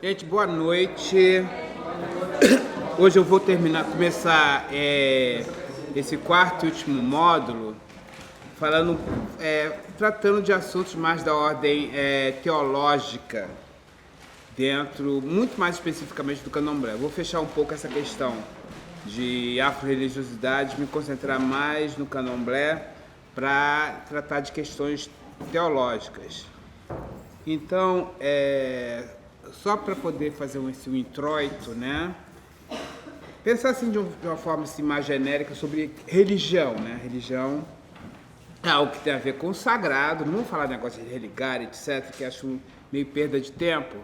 Gente, boa noite. Hoje eu vou começar esse quarto e último módulo falando, tratando de assuntos mais da ordem teológica, muito mais especificamente do candomblé. Vou fechar um pouco essa questão de afro-religiosidade, me concentrar mais no candomblé para tratar de questões teológicas. Então, só para poder fazer um introito, né? Pensar assim de uma forma assim, mais genérica sobre religião, né? Religião é algo que tem a ver com o sagrado, não vou falar de negócio de religar, etc., que acho meio perda de tempo.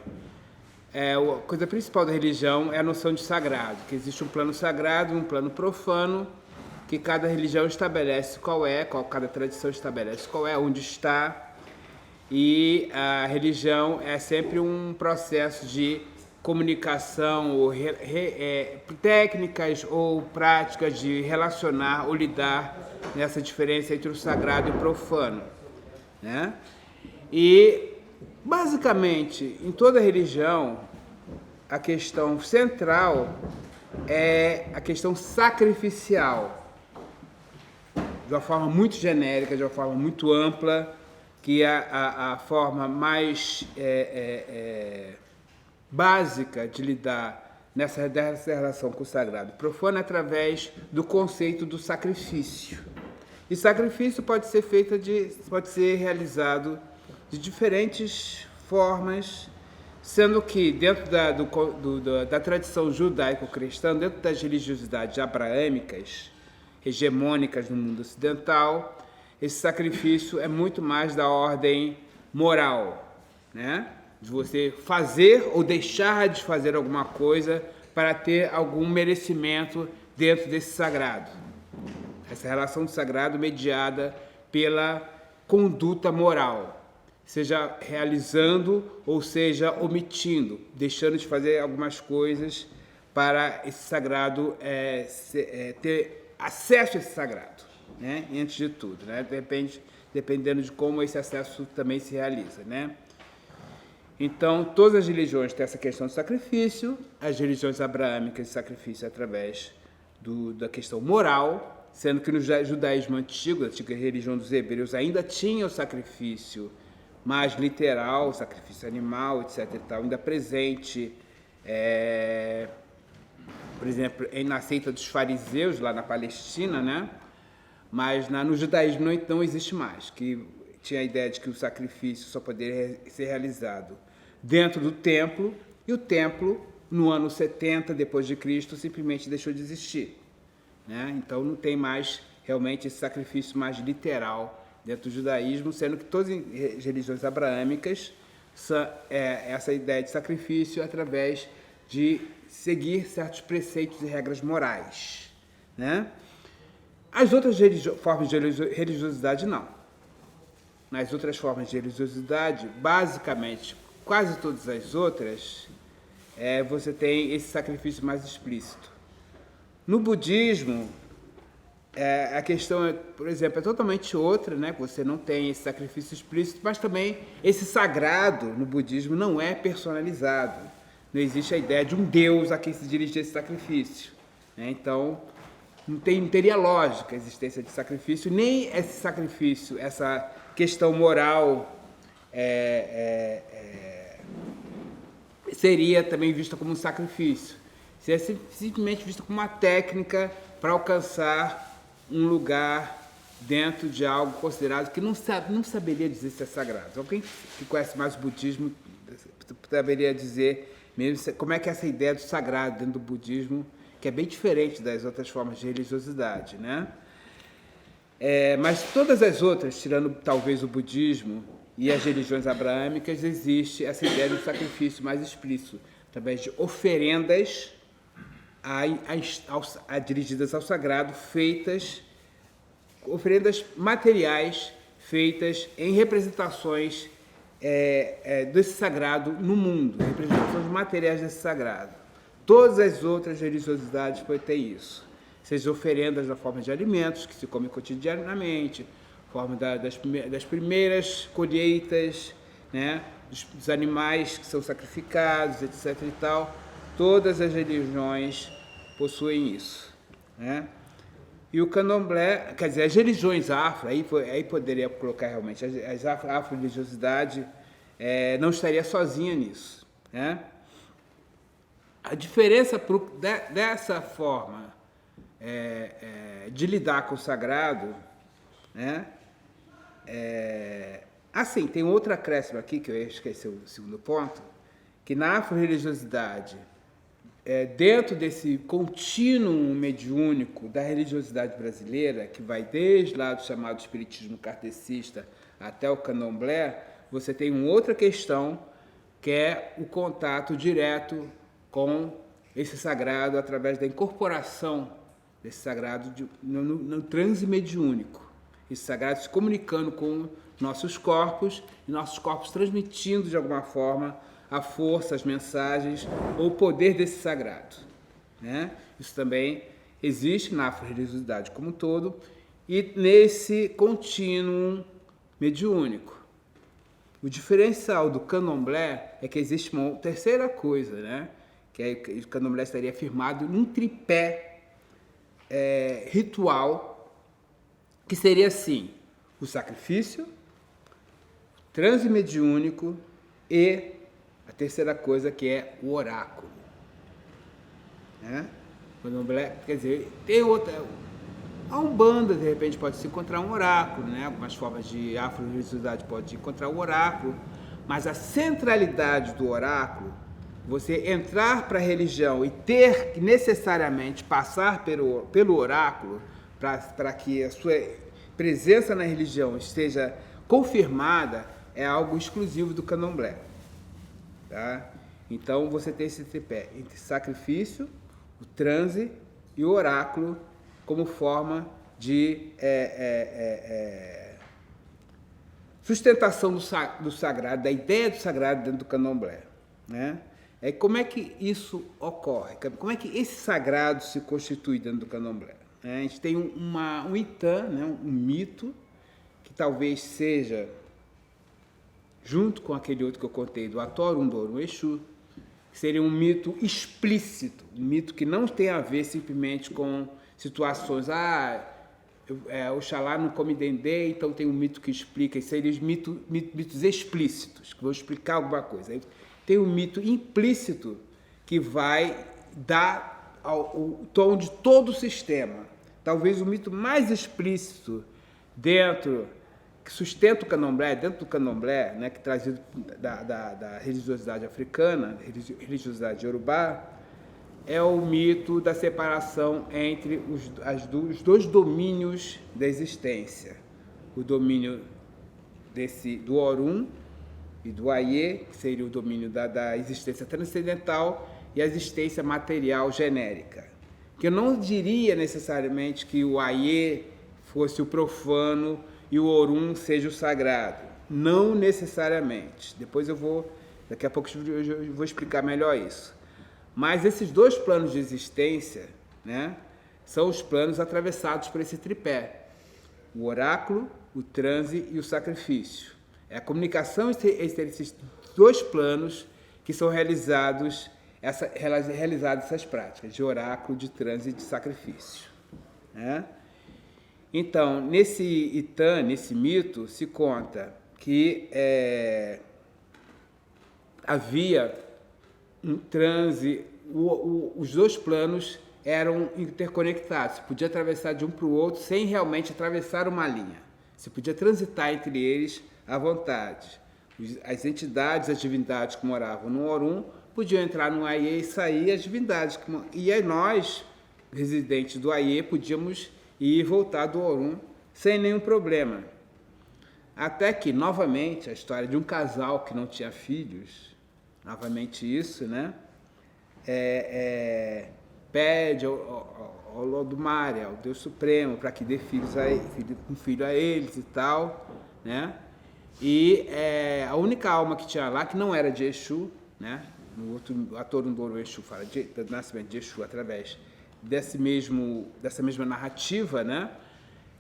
A coisa principal da religião é a noção de sagrado, que existe um plano sagrado e um plano profano, que cada religião estabelece cada tradição estabelece qual é, onde está. E a religião é sempre um processo de comunicação, ou técnicas ou práticas de relacionar ou lidar nessa diferença entre o sagrado e o profano, né? E, basicamente, em toda religião, a questão central é a questão sacrificial, de uma forma muito genérica, de uma forma muito ampla, que é a forma mais básica de lidar dessa relação com o sagrado profano através do conceito do sacrifício. E sacrifício pode ser realizado de diferentes formas, sendo que dentro da tradição judaico-cristã, dentro das religiosidades abraâmicas, hegemônicas no mundo ocidental, esse sacrifício é muito mais da ordem moral, né? De você fazer ou deixar de fazer alguma coisa para ter algum merecimento dentro desse sagrado. Essa relação do sagrado mediada pela conduta moral, seja realizando ou seja omitindo, deixando de fazer algumas coisas para esse sagrado ter acesso a esse sagrado. Né? Antes de tudo, né? Dependendo de como esse acesso também se realiza, né? Então, todas as religiões têm essa questão do sacrifício, as religiões abraâmicas, sacrifício através da questão moral, sendo que no judaísmo antigo, a antiga religião dos hebreus, ainda tinha o sacrifício mais literal, o sacrifício animal, etc. e tal, ainda presente, por exemplo, na seita dos fariseus, lá na Palestina, né? Mas no judaísmo não existe mais, que tinha a ideia de que o sacrifício só poderia ser realizado dentro do templo, e o templo, no ano 70 depois de Cristo, simplesmente deixou de existir. Né? Então não tem mais realmente esse sacrifício mais literal dentro do judaísmo, sendo que todas as religiões abraâmicas, essa ideia de sacrifício através de seguir certos preceitos e regras morais. Né? As outras formas de religiosidade, não. Nas outras formas de religiosidade, basicamente, quase todas as outras, você tem esse sacrifício mais explícito. No budismo, a questão, por exemplo, é totalmente outra, né? Você não tem esse sacrifício explícito, mas também esse sagrado no budismo não é personalizado. Não existe a ideia de um Deus a quem se dirige esse sacrifício. Né? Então, não teria lógica a existência de sacrifício, nem esse sacrifício, essa questão moral seria também vista como um sacrifício. Seria simplesmente vista como uma técnica para alcançar um lugar dentro de algo considerado que não saberia dizer se é sagrado. Alguém que conhece mais o budismo saberia dizer mesmo como é que é essa ideia do sagrado dentro do budismo, que é bem diferente das outras formas de religiosidade, né? Mas todas as outras, tirando talvez o budismo e as religiões abraâmicas, existe essa ideia do sacrifício mais explícito, através de oferendas dirigidas ao sagrado, oferendas materiais feitas em representações desse sagrado no mundo, representações materiais desse sagrado. Todas as outras religiosidades têm isso. Seja oferendas na forma de alimentos que se comem cotidianamente, forma das primeiras colheitas, né? dos animais que são sacrificados, etc. e tal. Todas as religiões possuem isso, né? E o candomblé, quer dizer, as religiões afro, aí poderia colocar realmente, a afro-religiosidade não estaria sozinha nisso, né? A diferença dessa forma de lidar com o sagrado, né? Assim, tem outro acréscimo aqui, que eu esqueci o segundo ponto, que na afro-religiosidade, dentro desse contínuo mediúnico da religiosidade brasileira, que vai desde lá do chamado espiritismo kardecista até o candomblé, você tem uma outra questão, que é o contato direto com esse sagrado através da incorporação desse sagrado no transe mediúnico. Esse sagrado se comunicando com nossos corpos, e nossos corpos transmitindo de alguma forma a força, as mensagens ou o poder desse sagrado, né? Isso também existe na afro-religiosidade como um todo e nesse contínuo mediúnico. O diferencial do candomblé é que existe uma terceira coisa, né? Que o candomblé estaria firmado num tripé ritual, que seria assim: o sacrifício, o transe mediúnico e a terceira coisa, que é o oráculo, né? O candomblé, quer dizer, tem outra. A Umbanda, de repente, pode se encontrar um oráculo, né? Algumas formas de afro-religiosidade pode encontrar o oráculo, mas a centralidade do oráculo, você entrar para a religião e ter que necessariamente passar pelo oráculo para que a sua presença na religião esteja confirmada, é algo exclusivo do candomblé. Tá? Então você tem esse tripé entre sacrifício, o transe e o oráculo como forma de sustentação do sagrado, da ideia do sagrado dentro do candomblé, né? Como é que isso ocorre? Como é que esse sagrado se constitui dentro do candomblé? A gente tem um Itã, né? Um mito, que talvez seja, junto com aquele outro que eu contei, do Atorundoro Exu, que seria um mito explícito, um mito que não tem a ver simplesmente com situações, Oxalá não come dendê, então tem um mito que explica, seriam os mitos explícitos, que vão explicar alguma coisa. Aí tem um mito implícito que vai dar o tom de todo o sistema. Talvez o mito mais explícito que sustenta o candomblé, dentro do candomblé, né, que trazido da religiosidade africana, religiosidade iorubá, é o mito da separação entre os dois domínios da existência. O domínio do Orum e do Aie, que seria o domínio da existência transcendental, e a existência material genérica. Que eu não diria necessariamente que o Aie fosse o profano e o Orum seja o sagrado. Não necessariamente. Daqui a pouco eu vou explicar melhor isso. Mas esses dois planos de existência, né, são os planos atravessados por esse tripé: o oráculo, o transe e o sacrifício. É a comunicação entre esses dois planos que são realizadas essas práticas de oráculo, de transe e de sacrifício, né? Então, nesse Itã, nesse mito, se conta que havia um transe, os dois planos eram interconectados, se podia atravessar de um para o outro sem realmente atravessar uma linha, se podia transitar entre eles à vontade. As entidades, as divindades que moravam no Orum podiam entrar no Aie e sair, as divindades e aí nós, residentes do Aie, podíamos ir e voltar do Orum sem nenhum problema. Até que, novamente, a história de um casal que não tinha filhos, novamente isso, né? Pede ao Olodumare, ao Deus Supremo, para que dê um filho a eles e tal, né? E a única alma que tinha lá, que não era de Exu, né? No outro, Atorundoro Exu fala do nascimento de Exu através dessa mesma narrativa, né?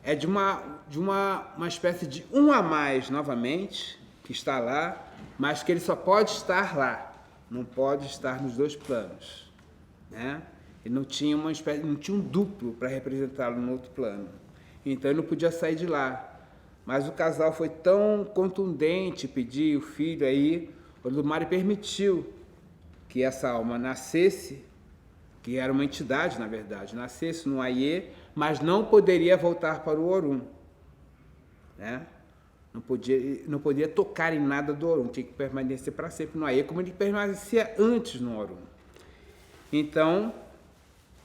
É de uma espécie de um a mais, novamente, que está lá, mas que ele só pode estar lá, não pode estar nos dois planos, né? Ele não tinha não tinha um duplo para representá-lo no outro plano, então ele não podia sair de lá. Mas o casal foi tão contundente pedir o filho aí, o Lumari permitiu que essa alma nascesse, que era uma entidade, na verdade, nascesse no Aie, mas não poderia voltar para o Orum, né? Não podia tocar em nada do Orum, tinha que permanecer para sempre no Aie, como ele permanecia antes no Orum. Então,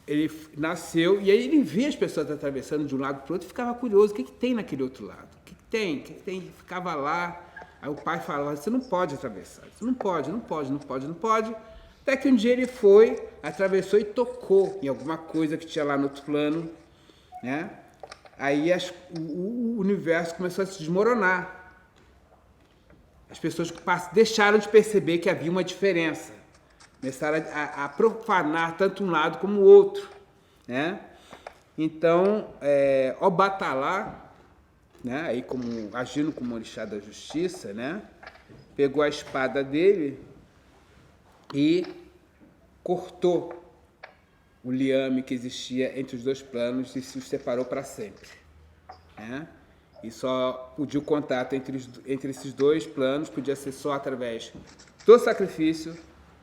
ele nasceu, e aí ele via as pessoas atravessando de um lado para o outro e ficava curioso, o que tem naquele outro lado? O que tem? O que tem? Ele ficava lá, aí o pai falava, você não pode atravessar, você não pode. Até que um dia ele foi, atravessou e tocou em alguma coisa que tinha lá no outro plano, né? Aí o universo começou a se desmoronar. As pessoas deixaram de perceber que havia uma diferença. Começaram a profanar tanto um lado como o outro, né? Então, Obatalá, né? Aí agindo como orixá da justiça, né? Pegou a espada dele e cortou o liame que existia entre os dois planos e se os separou para sempre, né? E só podia o contato entre esses dois planos podia ser só através do sacrifício,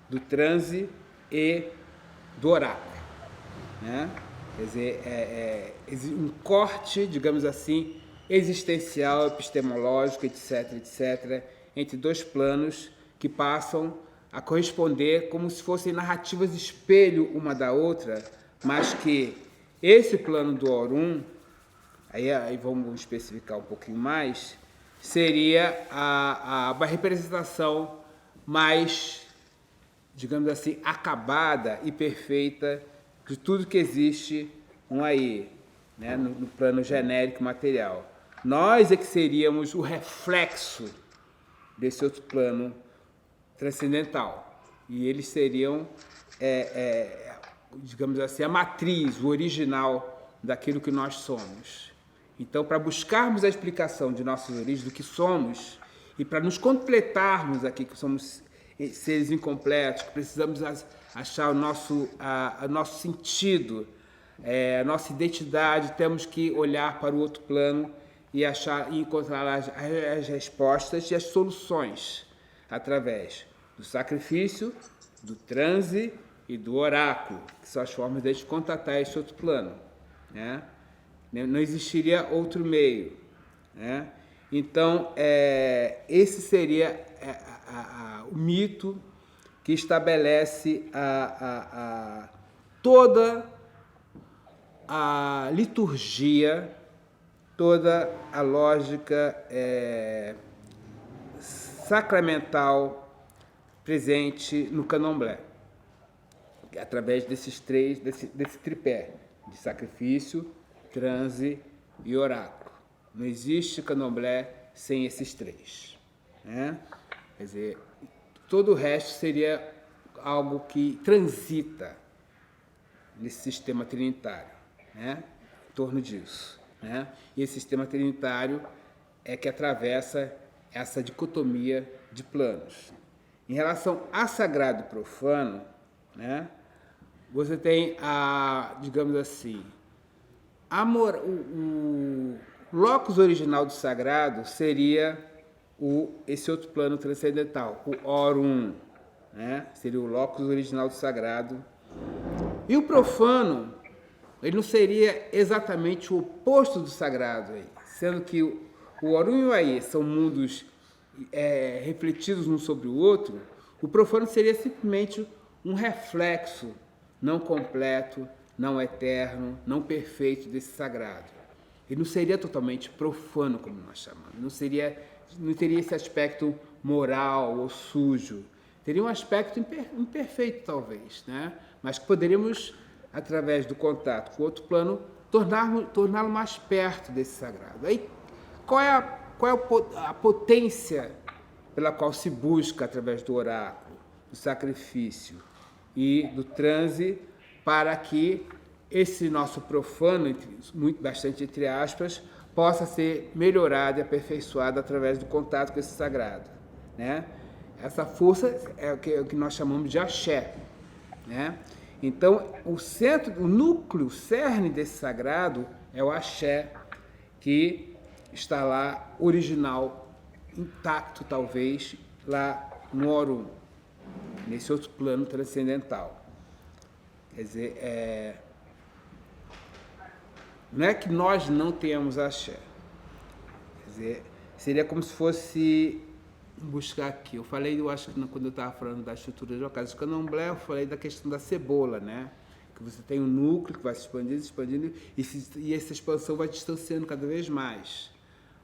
do transe e do oráculo, né? Quer dizer, um corte, digamos assim, existencial, epistemológico, etc., entre dois planos que passam a corresponder como se fossem narrativas espelho uma da outra, mas que esse plano do Orum, aí vamos especificar um pouquinho mais, seria uma representação mais, digamos assim, acabada e perfeita de tudo que existe no Aie, né, no plano genérico material. Nós é que seríamos o reflexo desse outro plano transcendental. E eles seriam, digamos assim, a matriz, o original daquilo que nós somos. Então, para buscarmos a explicação de nossas origens, do que somos, e para nos completarmos aqui, que somos seres incompletos, que precisamos achar o nosso sentido, a nossa identidade, temos que olhar para o outro plano e encontrar as respostas e as soluções através do sacrifício, do transe e do oráculo, que são as formas de a gente contatar esse outro plano, né? Não existiria outro meio, né? Então, esse seria o mito que estabelece toda a liturgia, toda a lógica sacramental presente no candomblé, através desse tripé de sacrifício, transe e oráculo. Não existe candomblé sem esses três, né? Quer dizer, todo o resto seria algo que transita nesse sistema trinitário, né? Em torno disso, né? E esse sistema trinitário é que atravessa essa dicotomia de planos. Em relação a sagrado e profano, né? Você tem digamos assim, o locus original do sagrado seria esse outro plano transcendental, o Orum, né? Seria o locus original do sagrado. E o profano, ele não seria exatamente o oposto do sagrado, aí, sendo que o Orum e o Aie são mundos refletidos um sobre o outro. O profano seria simplesmente um reflexo não completo, não eterno, não perfeito desse sagrado. Ele não seria totalmente profano, como nós chamamos. Não teria esse aspecto moral ou sujo. Teria um aspecto imperfeito, talvez, né? Mas que poderíamos, através do contato com outro plano, torná-lo mais perto desse sagrado. Aí, qual é a potência pela qual se busca, através do oráculo, do sacrifício e do transe, para que esse nosso profano, bastante entre aspas, possa ser melhorada e aperfeiçoada através do contato com esse sagrado, né? Essa força é o que nós chamamos de axé, né? Então, o centro, o núcleo, o cerne desse sagrado é o axé, que está lá original, intacto talvez, lá no Orum, nesse outro plano transcendental. Quer dizer, não é que nós não tenhamos axé. Quer dizer, seria como se fosse, buscar aqui, eu falei, eu acho que quando eu estava falando da estrutura de casa do candomblé, eu falei da questão da cebola, né? Que você tem um núcleo que vai se expandindo, e essa expansão vai distanciando cada vez mais.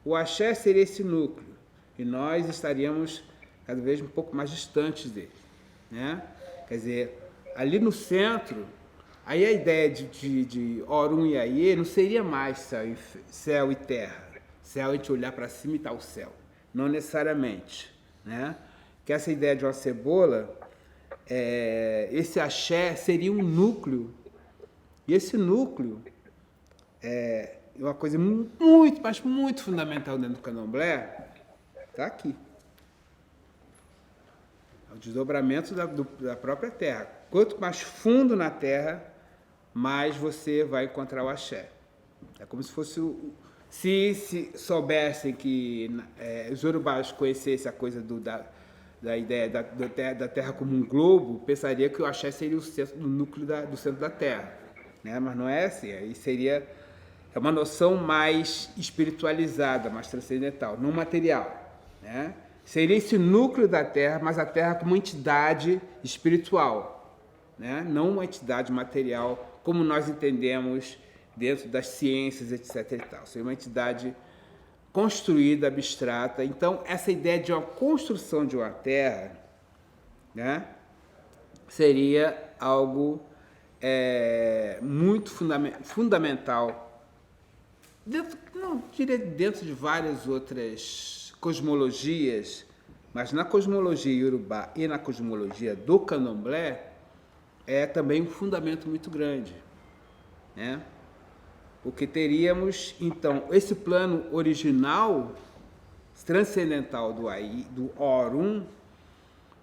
O axé seria esse núcleo, e nós estaríamos cada vez um pouco mais distantes dele, né? Quer dizer, ali no centro, aí a ideia de Orum e Aie não seria mais céu e terra. Céu, a gente olhar para cima e está o céu. Não necessariamente, né? Que essa ideia de uma cebola, esse axé seria um núcleo, e esse núcleo é uma coisa muito, mas muito fundamental dentro do candomblé, está aqui. É o desdobramento da própria terra. Quanto mais fundo na terra, mais você vai encontrar o axé. É como se fosse se soubessem que os urubás conhecessem a coisa da ideia da terra como um globo, pensaria que o axé seria o centro do núcleo do centro da terra, né? Mas não é assim. Aí seria uma noção mais espiritualizada, mais transcendental, não material, né? Seria esse núcleo da terra, mas a terra como uma entidade espiritual, né? Não uma entidade material como nós entendemos dentro das ciências, etc. e tal. Seria uma entidade construída, abstrata. Então, essa ideia de uma construção de uma terra, né, seria algo muito fundamental, não diria dentro de várias outras cosmologias, mas na cosmologia iorubá e na cosmologia do candomblé, é também um fundamento muito grande, né? Porque teríamos, então, esse plano original, transcendental do Orum,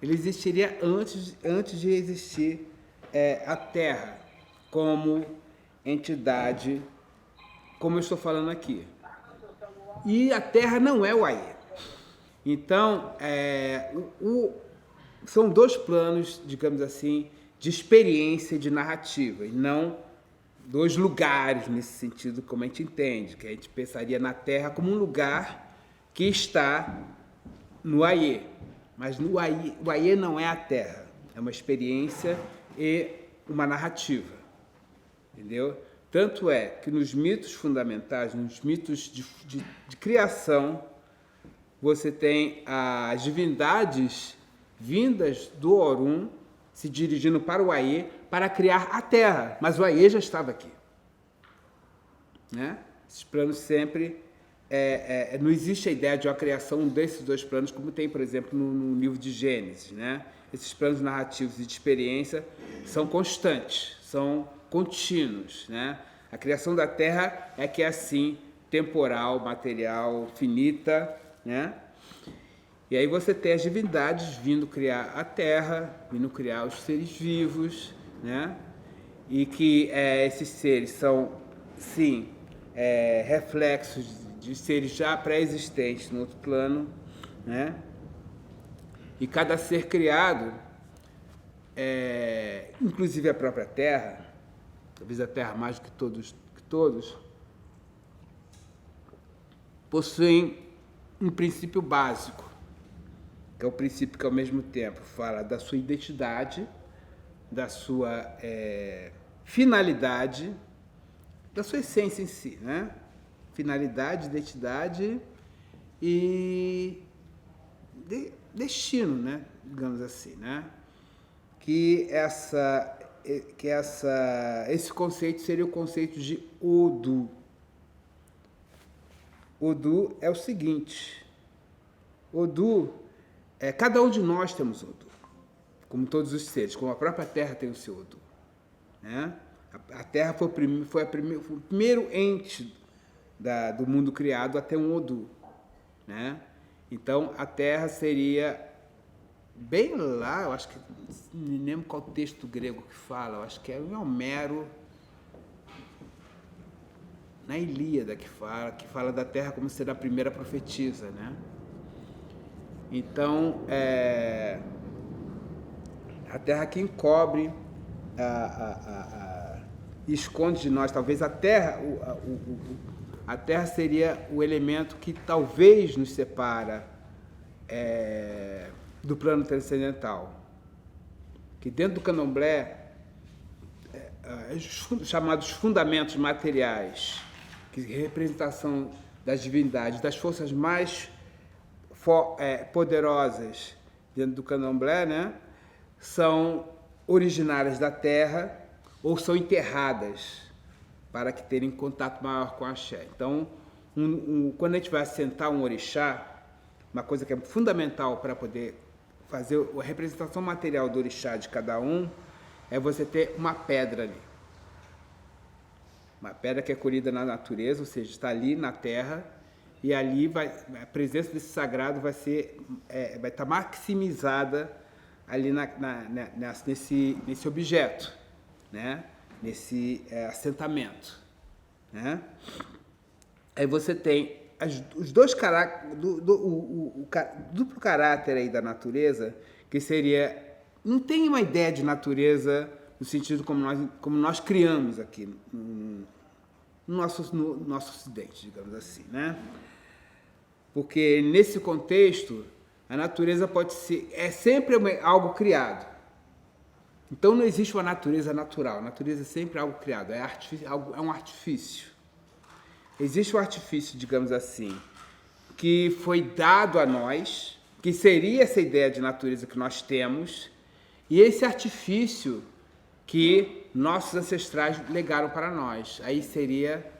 ele existiria antes de existir a Terra como entidade, como eu estou falando aqui. E a Terra não é o Aie. Então, são dois planos, digamos assim, de experiência e de narrativa, e não dois lugares nesse sentido, como a gente entende, que a gente pensaria na Terra como um lugar que está no Aie. Mas o Aie não é a Terra, é uma experiência e uma narrativa, entendeu? Tanto é que nos mitos fundamentais, nos mitos de criação, você tem as divindades vindas do Orum se dirigindo para o Aie para criar a Terra, mas o Aie já estava aqui, né? Esses planos sempre... não existe a ideia de uma criação desses dois planos, como tem, por exemplo, no livro de Gênesis, né? Esses planos narrativos e de experiência são constantes, são contínuos, né? A criação da Terra é que é assim, temporal, material, finita, né? E aí você tem as divindades vindo criar a Terra, vindo criar os seres vivos, né? E que esses seres são, sim, reflexos de seres já pré-existentes no outro plano, né? E cada ser criado, inclusive a própria Terra, talvez a Terra mais do que todos, possuem um princípio básico, que é o princípio que ao mesmo tempo fala da sua identidade, da sua finalidade, da sua essência em si, né? Finalidade, identidade e destino, né? Digamos assim, né? Que esse conceito seria o conceito de Odu. Odu é o seguinte: Odu, cada um de nós temos Odu, como todos os seres, como a própria Terra tem o seu Odu, né? A Terra foi o primeiro ente do mundo criado até um Odu, né? Então, a Terra seria bem lá, eu acho que, não me lembro qual texto grego que fala, eu acho que é o Homero, na Ilíada, que fala da Terra como sendo a primeira profetisa, né? Então, a Terra que encobre, esconde de nós, talvez a Terra, a Terra seria o elemento que talvez nos separa do plano transcendental. Que dentro do candomblé, os chamados fundamentos materiais, que representação das divindades, das forças mais poderosas dentro do candomblé, né, são originárias da terra ou são enterradas para que terem contato maior com a axé. Então, quando a gente vai assentar um orixá, uma coisa que é fundamental para poder fazer a representação material do orixá de cada um, é você ter uma pedra ali. Uma pedra que é colhida na natureza, ou seja, está ali na terra, e ali a presença desse sagrado vai estar maximizada ali nesse objeto, né? Nesse assentamento, né? Aí você tem os dois caracteres, o duplo caráter aí da natureza, que seria, não tem uma ideia de natureza no sentido como nós criamos aqui no nosso ocidente, digamos assim, né? Porque nesse contexto a natureza é sempre algo criado. Então não existe uma natureza natural, a natureza é sempre algo criado, é um artifício. Existe um artifício, digamos assim, que foi dado a nós, que seria essa ideia de natureza que nós temos, e esse artifício que nossos ancestrais legaram para nós. Aí seria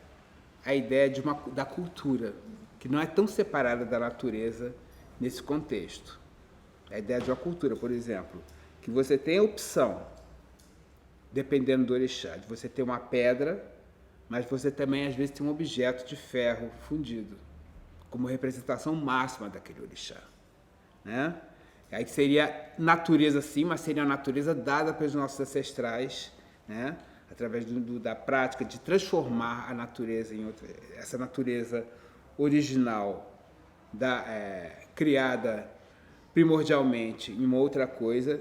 a ideia da cultura, que não é tão separada da natureza nesse contexto. A ideia de uma cultura, por exemplo, que você tem a opção, dependendo do orixá, de você ter uma pedra, mas você também às vezes tem um objeto de ferro fundido, como representação máxima daquele orixá, né? Aí seria natureza sim, mas seria a natureza dada pelos nossos ancestrais, né? Através da prática de transformar a natureza em outra, essa natureza original criada primordialmente em uma outra coisa,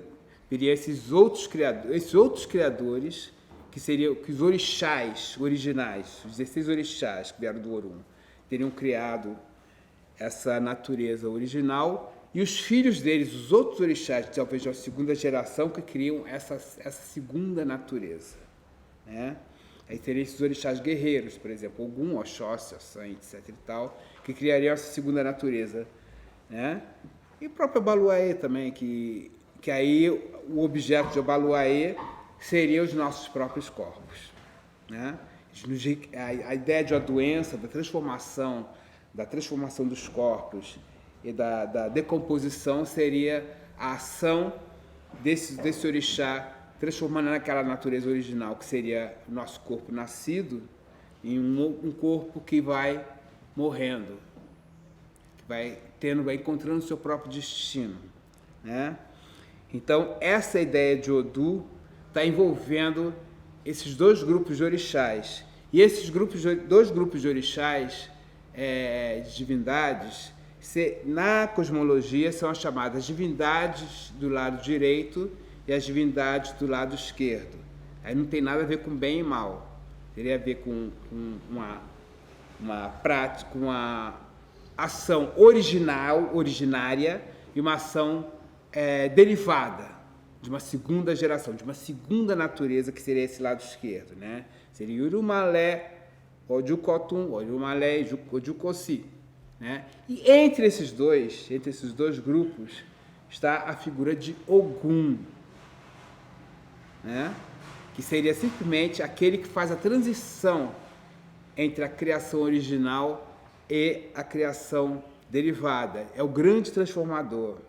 viria esses outros criadores, que seriam que os orixás originais, os 16 orixás que vieram do Orum, teriam criado essa natureza original, e os filhos deles, os outros orixás, talvez da segunda geração, que criam essa segunda natureza, né? Aí teriam esses orixás guerreiros, por exemplo, Ogum, Oxóssi, Ossan, etc e tal, que criariam essa segunda natureza, né? E o próprio Abaluaê também, que aí o objeto de Abaluaê seria os nossos próprios corpos, né? A ideia de uma doença, da transformação dos corpos e da decomposição seria a ação desse orixá transformando naquela natureza original, que seria o nosso corpo nascido, em um corpo que vai morrendo, que vai encontrando o seu próprio destino, né? Então, essa ideia de Odu está envolvendo esses dois grupos de orixás. E esses dois grupos de orixás, de divindades, na cosmologia são as chamadas divindades do lado direito e as divindades do lado esquerdo. Aí não tem nada a ver com bem e mal. Teria a ver com uma prática, uma ação originária, e uma ação derivada de uma segunda geração, de uma segunda natureza, que seria esse lado esquerdo, né? Seria Urumalé, Ojukotum, Orumalé e Ojukosi, né? E entre esses dois grupos, está a figura de Ogum, né? Que seria simplesmente aquele que faz a transição entre a criação original e a criação derivada. É o grande transformador,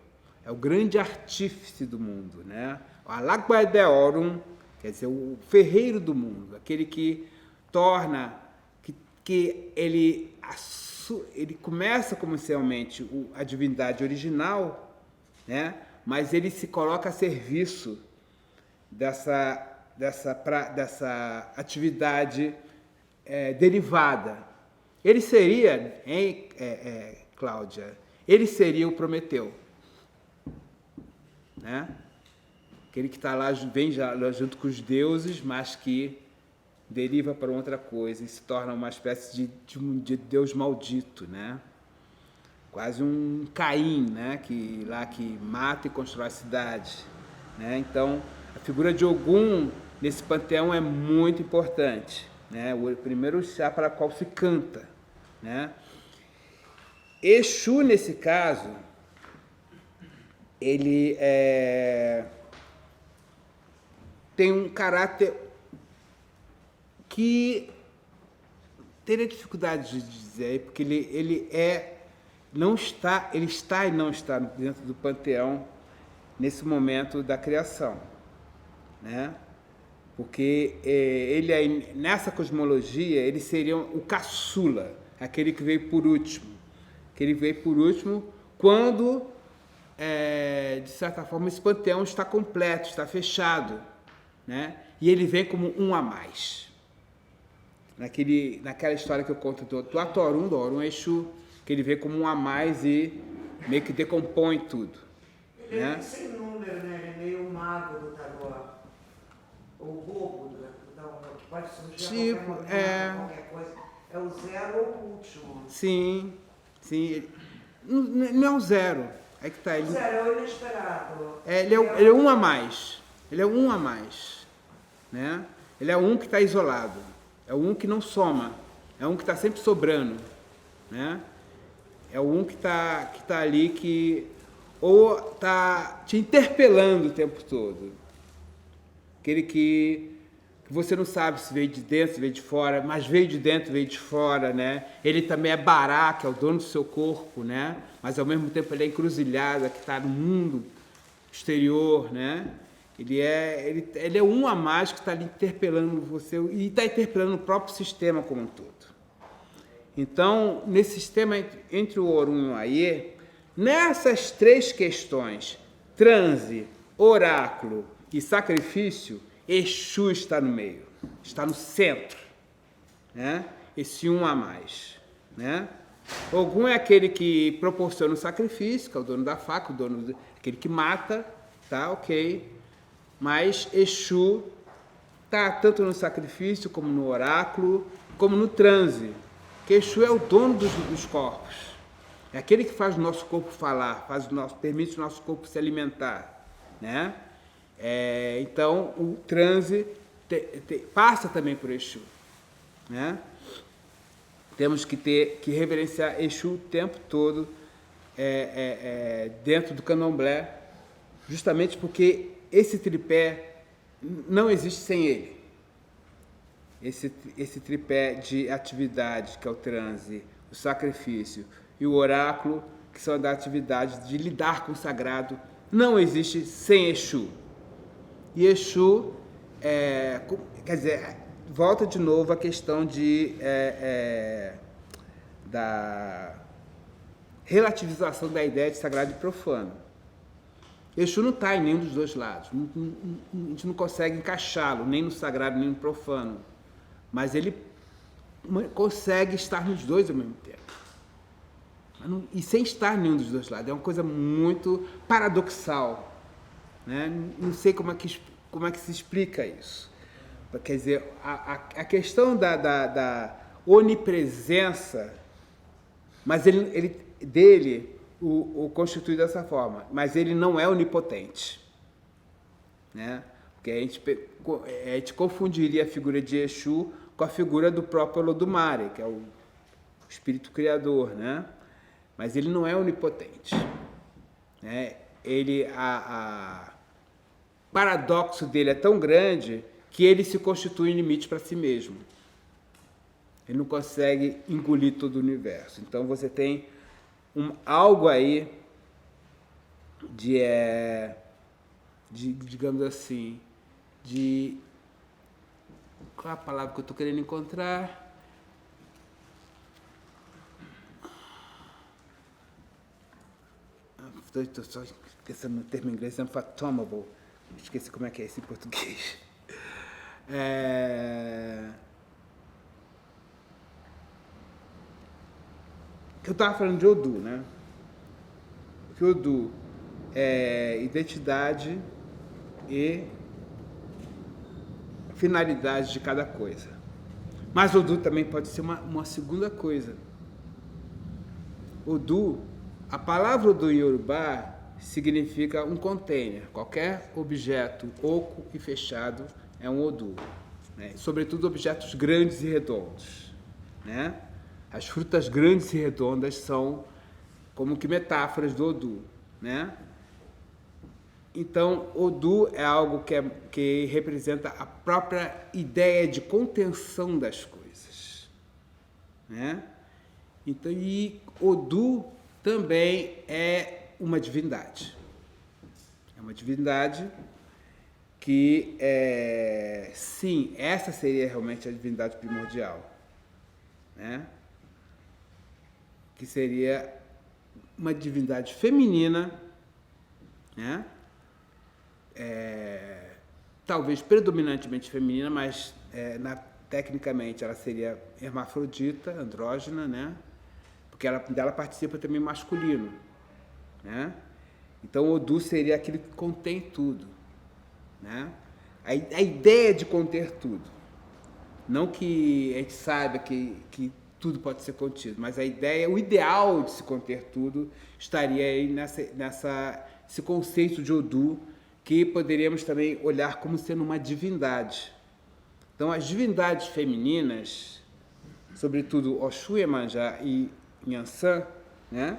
é o grande artífice do mundo, né? O Alagbaedeorum, quer dizer, o ferreiro do mundo, aquele que que ele começa como realmente a divindade original, né? Mas ele se coloca a serviço dessa atividade derivada. Ele seria, hein, Cláudia? Ele seria o Prometeu, né? Aquele que está lá, vem já junto com os deuses, mas que deriva para outra coisa e se torna uma espécie de Deus maldito, né? Quase um Caim, né? Que mata e constrói a cidade, né? Então, a figura de Ogum nesse panteão é muito importante, né? O primeiro chá para qual se canta, né? Exu, nesse caso, ele tem um caráter que teria dificuldade de dizer, porque ele está e não está dentro do panteão nesse momento da criação, né? Porque nessa cosmologia ele seria o caçula, aquele que veio por último, quando de certa forma esse panteão está completo, está fechado, né? E ele vem como um a mais. Naquela história que eu conto do Atorum, do Orun Exu, que ele vê como um a mais e meio que decompõe tudo. Ele né? é sem número, né? Ele é meio mago do tarô. O bobo que pode surgir a qualquer coisa. É o zero ou o último. Sim. Não é o zero. É que tá. O zero é o inesperado. Ele é um a mais. Ele é um a mais. Né? Ele é um que está isolado. É um que não soma. É um que está sempre sobrando. Né? É um que tá ali ou está te interpelando o tempo todo. Aquele que você não sabe se veio de dentro, se veio de fora, mas veio de dentro, veio de fora, né? Ele também é Bará, que é o dono do seu corpo, né? Mas ao mesmo tempo ele é encruzilhada, que está no mundo exterior, né? Ele é um a mais que está ali interpelando você e está interpelando o próprio sistema como um todo. Então, nesse sistema entre o Orun e o Aie, nessas três questões, transe, oráculo e sacrifício, Exu está no meio, está no centro, né? Esse um a mais, né? Ogum é aquele que proporciona o sacrifício, que é o dono da faca, aquele que mata, tá, ok? Mas Exu está tanto no sacrifício, como no oráculo, como no transe, que Exu é o dono dos corpos, é aquele que faz o nosso corpo falar, permite o nosso corpo se alimentar, né? Então, o transe passa também por Exu, né? Temos que reverenciar Exu o tempo todo dentro do candomblé, justamente porque esse tripé não existe sem ele. Esse tripé de atividades, que é o transe, o sacrifício e o oráculo, que são da atividade de lidar com o sagrado, não existe sem Exu. E Exu, quer dizer, volta de novo a questão da relativização da ideia de sagrado e profano. Exu não está em nenhum dos dois lados. A gente não consegue encaixá-lo, nem no sagrado, nem no profano. Mas ele consegue estar nos dois ao mesmo tempo. E sem estar em nenhum dos dois lados. É uma coisa muito paradoxal. Né? Não sei como é que se explica isso. Quer dizer, a questão da onipresença, mas dele o constitui dessa forma, mas ele não é onipotente. Né? Porque a gente confundiria a figura de Exu com a figura do próprio Olodumare, que é o espírito criador, né? Mas ele não é onipotente. Né? O paradoxo dele é tão grande que ele se constitui um limite para si mesmo. Ele não consegue engolir todo o universo. Então você tem algo aí digamos assim, qual é a palavra que eu estou querendo encontrar? Estou só esquecendo o termo em inglês, unfathomable. Esqueci como é que é esse em português. Eu estava falando de Odu, né? Que Odu é identidade e finalidade de cada coisa. Mas Odu também pode ser uma segunda coisa. Odu, a palavra Odu em Yorubá significa um container. Qualquer objeto oco e fechado é um Odu. Né? Sobretudo objetos grandes e redondos. Né? As frutas grandes e redondas são como que metáforas do Odu. Né? Então, Odu é algo que representa a própria ideia de contenção das coisas. Né? Então, e Odu também é uma divindade. É uma divindade que, sim, essa seria realmente a divindade primordial. Né? Que seria uma divindade feminina, né? Talvez predominantemente feminina, mas tecnicamente ela seria hermafrodita, andrógena, né? Porque dela participa também masculino, né? Então Odu seria aquele que contém tudo, né? A ideia de conter tudo, não que a gente saiba que tudo pode ser contido, mas a ideia, o ideal de se conter tudo estaria aí esse conceito de Odu, que poderíamos também olhar como sendo uma divindade. Então, as divindades femininas, sobretudo Oxum, Iemanjá e Nhansan, né,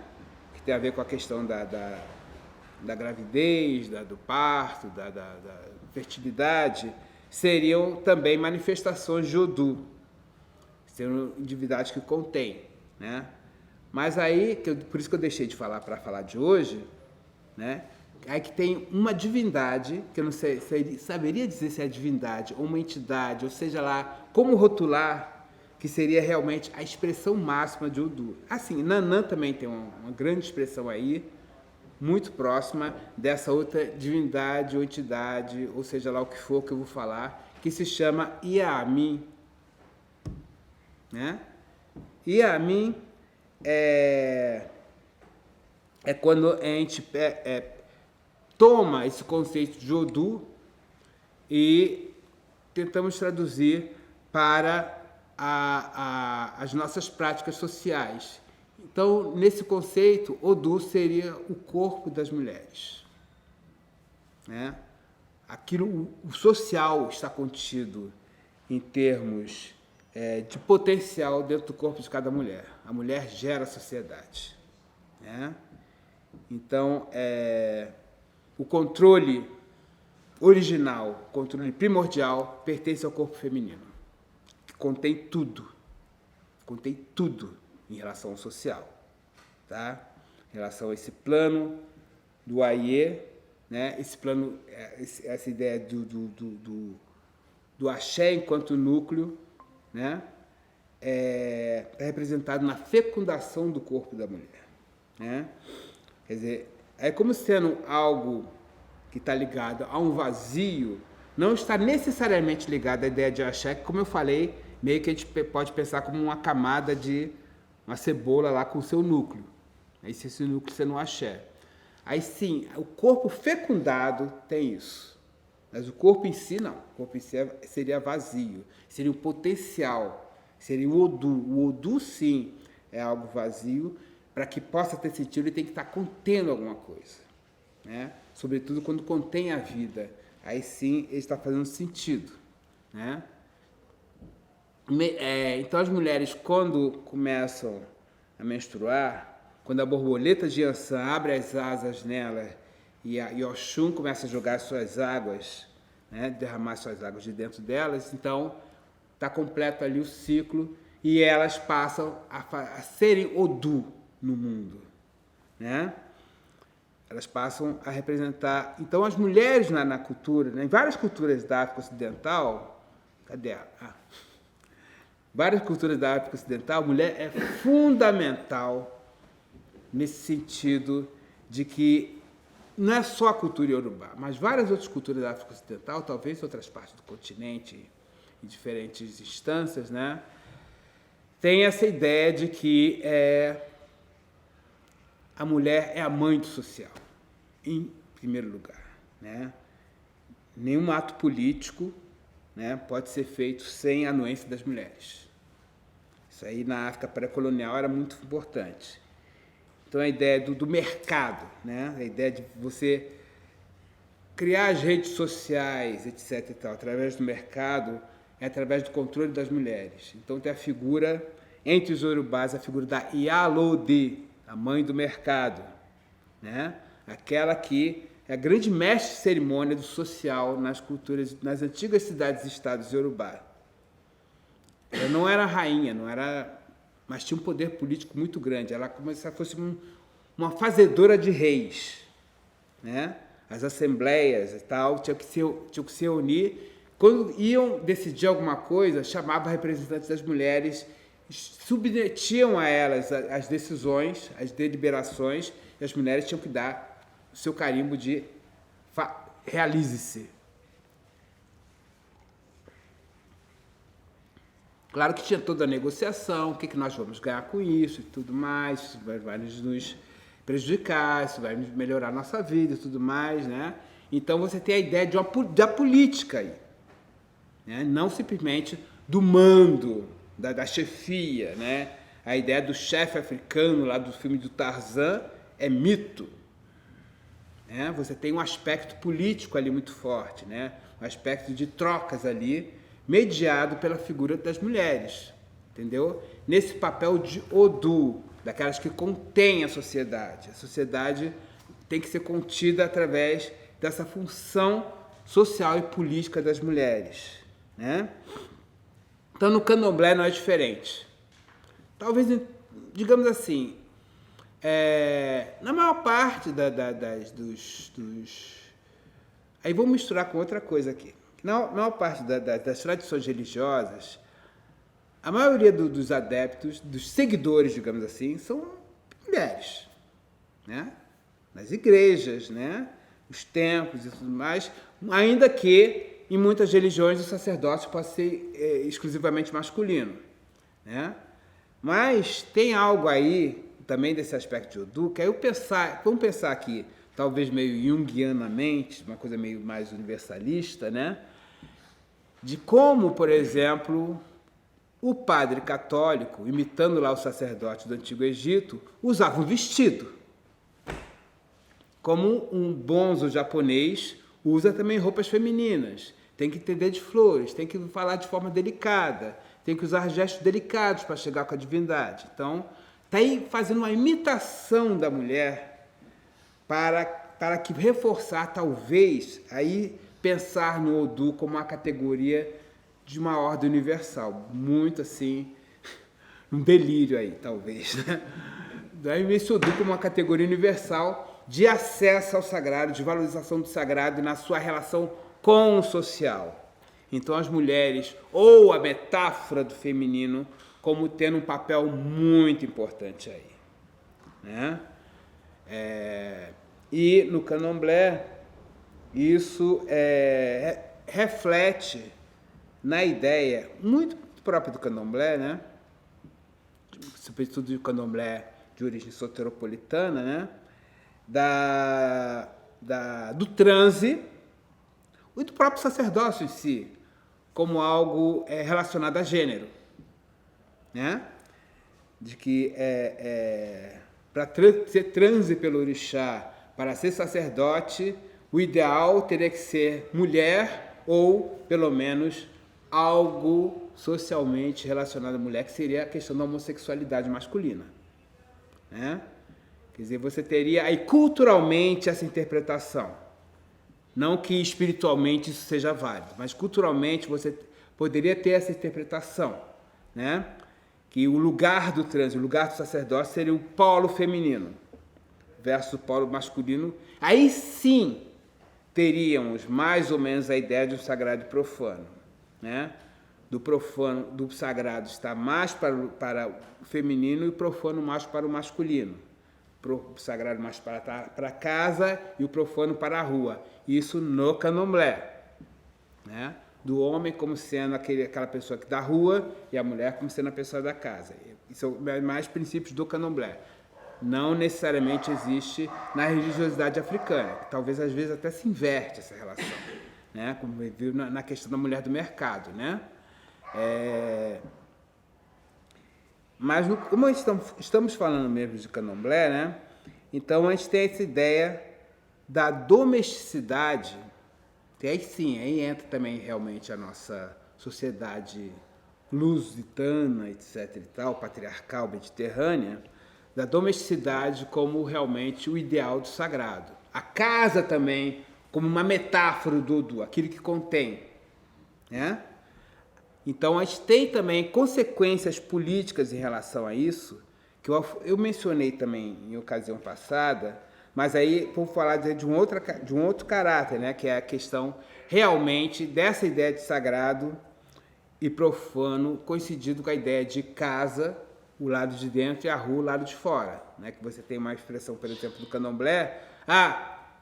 que tem a ver com a questão da gravidez, do parto, da fertilidade, seriam também manifestações de Odu, seriam divindades que contêm. Né? Mas aí, por isso que eu deixei de falar para falar de hoje, né? Aí que tem uma divindade, que eu não saberia dizer se é divindade ou uma entidade, ou seja lá, como rotular, que seria realmente a expressão máxima de Odu. Assim, Nanã também tem uma grande expressão aí, muito próxima dessa outra divindade ou entidade, ou seja lá o que for que eu vou falar, que se chama Iami. Né? Iami é quando a gente toma esse conceito de Odu e tentamos traduzir para as nossas práticas sociais. Então, nesse conceito, Odu seria o corpo das mulheres. Né? O social está contido em termos de potencial dentro do corpo de cada mulher. A mulher gera a sociedade. Né? Então, o controle original, o controle primordial, pertence ao corpo feminino, que contém tudo em relação ao social, tá? Em relação a esse plano do Aie, né? Esse plano, essa ideia do axé enquanto núcleo, né? É representado na fecundação do corpo da mulher, né? Quer dizer, é como sendo algo que está ligado a um vazio, não está necessariamente ligado à ideia de axé, que, como eu falei, meio que a gente pode pensar como uma camada de uma cebola lá com o seu núcleo. Aí se esse núcleo sendo um axé. Aí sim, o corpo fecundado tem isso. Mas o corpo em si não. O corpo em si seria vazio, seria o potencial, seria o Odu. O Odu sim é algo vazio. Para que possa ter sentido, ele tem que estar contendo alguma coisa. Né? Sobretudo quando contém a vida. Aí sim ele está fazendo sentido. Né? Então as mulheres, quando começam a menstruar, quando a borboleta de Yansan abre as asas nela e Oxum começa a jogar suas águas, né? Derramar suas águas de dentro delas, então está completo ali o ciclo e elas passam a serem Odu no mundo, né? Elas passam a representar. Então, as mulheres na cultura, né, em várias culturas da África Ocidental, cadê ela? Várias culturas da África Ocidental, a mulher é fundamental nesse sentido de que não é só a cultura iorubá, mas várias outras culturas da África Ocidental, talvez outras partes do continente, em diferentes instâncias, né, tem essa ideia de que a mulher é a mãe do social, em primeiro lugar, né? Nenhum ato político, né, pode ser feito sem a anuência das mulheres. Isso aí na África pré-colonial era muito importante. Então a ideia do mercado, né, a ideia de você criar as redes sociais, etc. e tal, através do mercado, é através do controle das mulheres. Então tem a figura, entre os iorubás, a figura da Iyalode, a mãe do mercado, né? Aquela que é a grande mestre de cerimônia do social nas culturas, nas antigas cidades e estados iorubá. Ela não era rainha, não era, mas tinha um poder político muito grande. Ela como se fosse uma fazedora de reis, né? As assembleias e tal tinham que se reunir. Quando iam decidir alguma coisa, chamavam representantes das mulheres, submetiam a elas as decisões, as deliberações, e as mulheres tinham que dar o seu carimbo de realize-se. Claro que tinha toda a negociação, o que nós vamos ganhar com isso e tudo mais, isso vai nos prejudicar, isso vai melhorar a nossa vida e tudo mais, né? Então você tem a ideia da política aí, né? Não simplesmente do mando, da chefia, né? A ideia do chefe africano lá do filme do Tarzan é mito. Né? Você tem um aspecto político ali muito forte, né? Um aspecto de trocas ali, mediado pela figura das mulheres, entendeu? Nesse papel de Odu, daquelas que contêm a sociedade. A sociedade tem que ser contida através dessa função social e política das mulheres, né? Então, no candomblé não é diferente. Talvez, digamos assim, na maior parte Aí vamos misturar com outra coisa aqui. Na maior parte das tradições religiosas, a maioria dos adeptos, dos seguidores, digamos assim, são mulheres, né? Nas igrejas, né? Os templos e tudo mais, ainda que em muitas religiões o sacerdócio pode ser exclusivamente masculino, né? Mas tem algo aí também desse aspecto de Odu, que aí vamos pensar aqui, talvez meio junguianamente, uma coisa meio mais universalista, né? De como, por exemplo, o padre católico, imitando lá o sacerdote do Antigo Egito, usava um vestido. Como um bonzo japonês usa também roupas femininas. Tem que entender de flores, tem que falar de forma delicada, tem que usar gestos delicados para chegar com a divindade. Então, está aí fazendo uma imitação da mulher para que reforçar, talvez, aí pensar no Odu como uma categoria de uma ordem universal. Muito assim, um delírio aí, talvez. Né? Daí esse Odu como uma categoria universal de acesso ao sagrado, de valorização do sagrado na sua relação com o social. Então as mulheres, ou a metáfora do feminino, como tendo um papel muito importante aí. Né? E no candomblé, isso reflete na ideia muito própria do candomblé, né? Sobretudo do candomblé de origem soteropolitana, né? Do transe e do próprio sacerdócio em si, como algo relacionado a gênero, né? De que para ser transe pelo orixá, para ser sacerdote, o ideal teria que ser mulher ou, pelo menos, algo socialmente relacionado à mulher, que seria a questão da homossexualidade masculina. Né? Quer dizer, você teria aí culturalmente essa interpretação. Não que espiritualmente isso seja válido, mas culturalmente você poderia ter essa interpretação. Né? Que o lugar do transe, o lugar do sacerdócio seria o polo feminino versus o polo masculino. Aí sim teríamos mais ou menos a ideia de um sagrado e profano, né? Do profano, do sagrado está mais para o feminino e o profano mais para o masculino. sagrado mais para casa e o profano para a rua. Isso no candomblé, né? Do homem como sendo aquela pessoa que da rua e a mulher como sendo a pessoa da casa. Isso são mais princípios do candomblé. Não necessariamente existe na religiosidade africana. Talvez às vezes até se inverte essa relação, né? Como viu na questão da mulher do mercado, né? Mas como estamos falando mesmo de candomblé, né? Então a gente tem essa ideia da domesticidade, que aí sim, aí entra também realmente a nossa sociedade lusitana, etc. e tal, patriarcal, mediterrânea, da domesticidade como realmente o ideal do sagrado. A casa também como uma metáfora do aquilo que contém, né? Então a gente tem também consequências políticas em relação a isso, que eu mencionei também em ocasião passada, mas aí vou falar de um outro caráter, né? Que é a questão realmente dessa ideia de sagrado e profano coincidido com a ideia de casa, o lado de dentro, e a rua, o lado de fora, né? Que você tem uma expressão, por exemplo, do candomblé,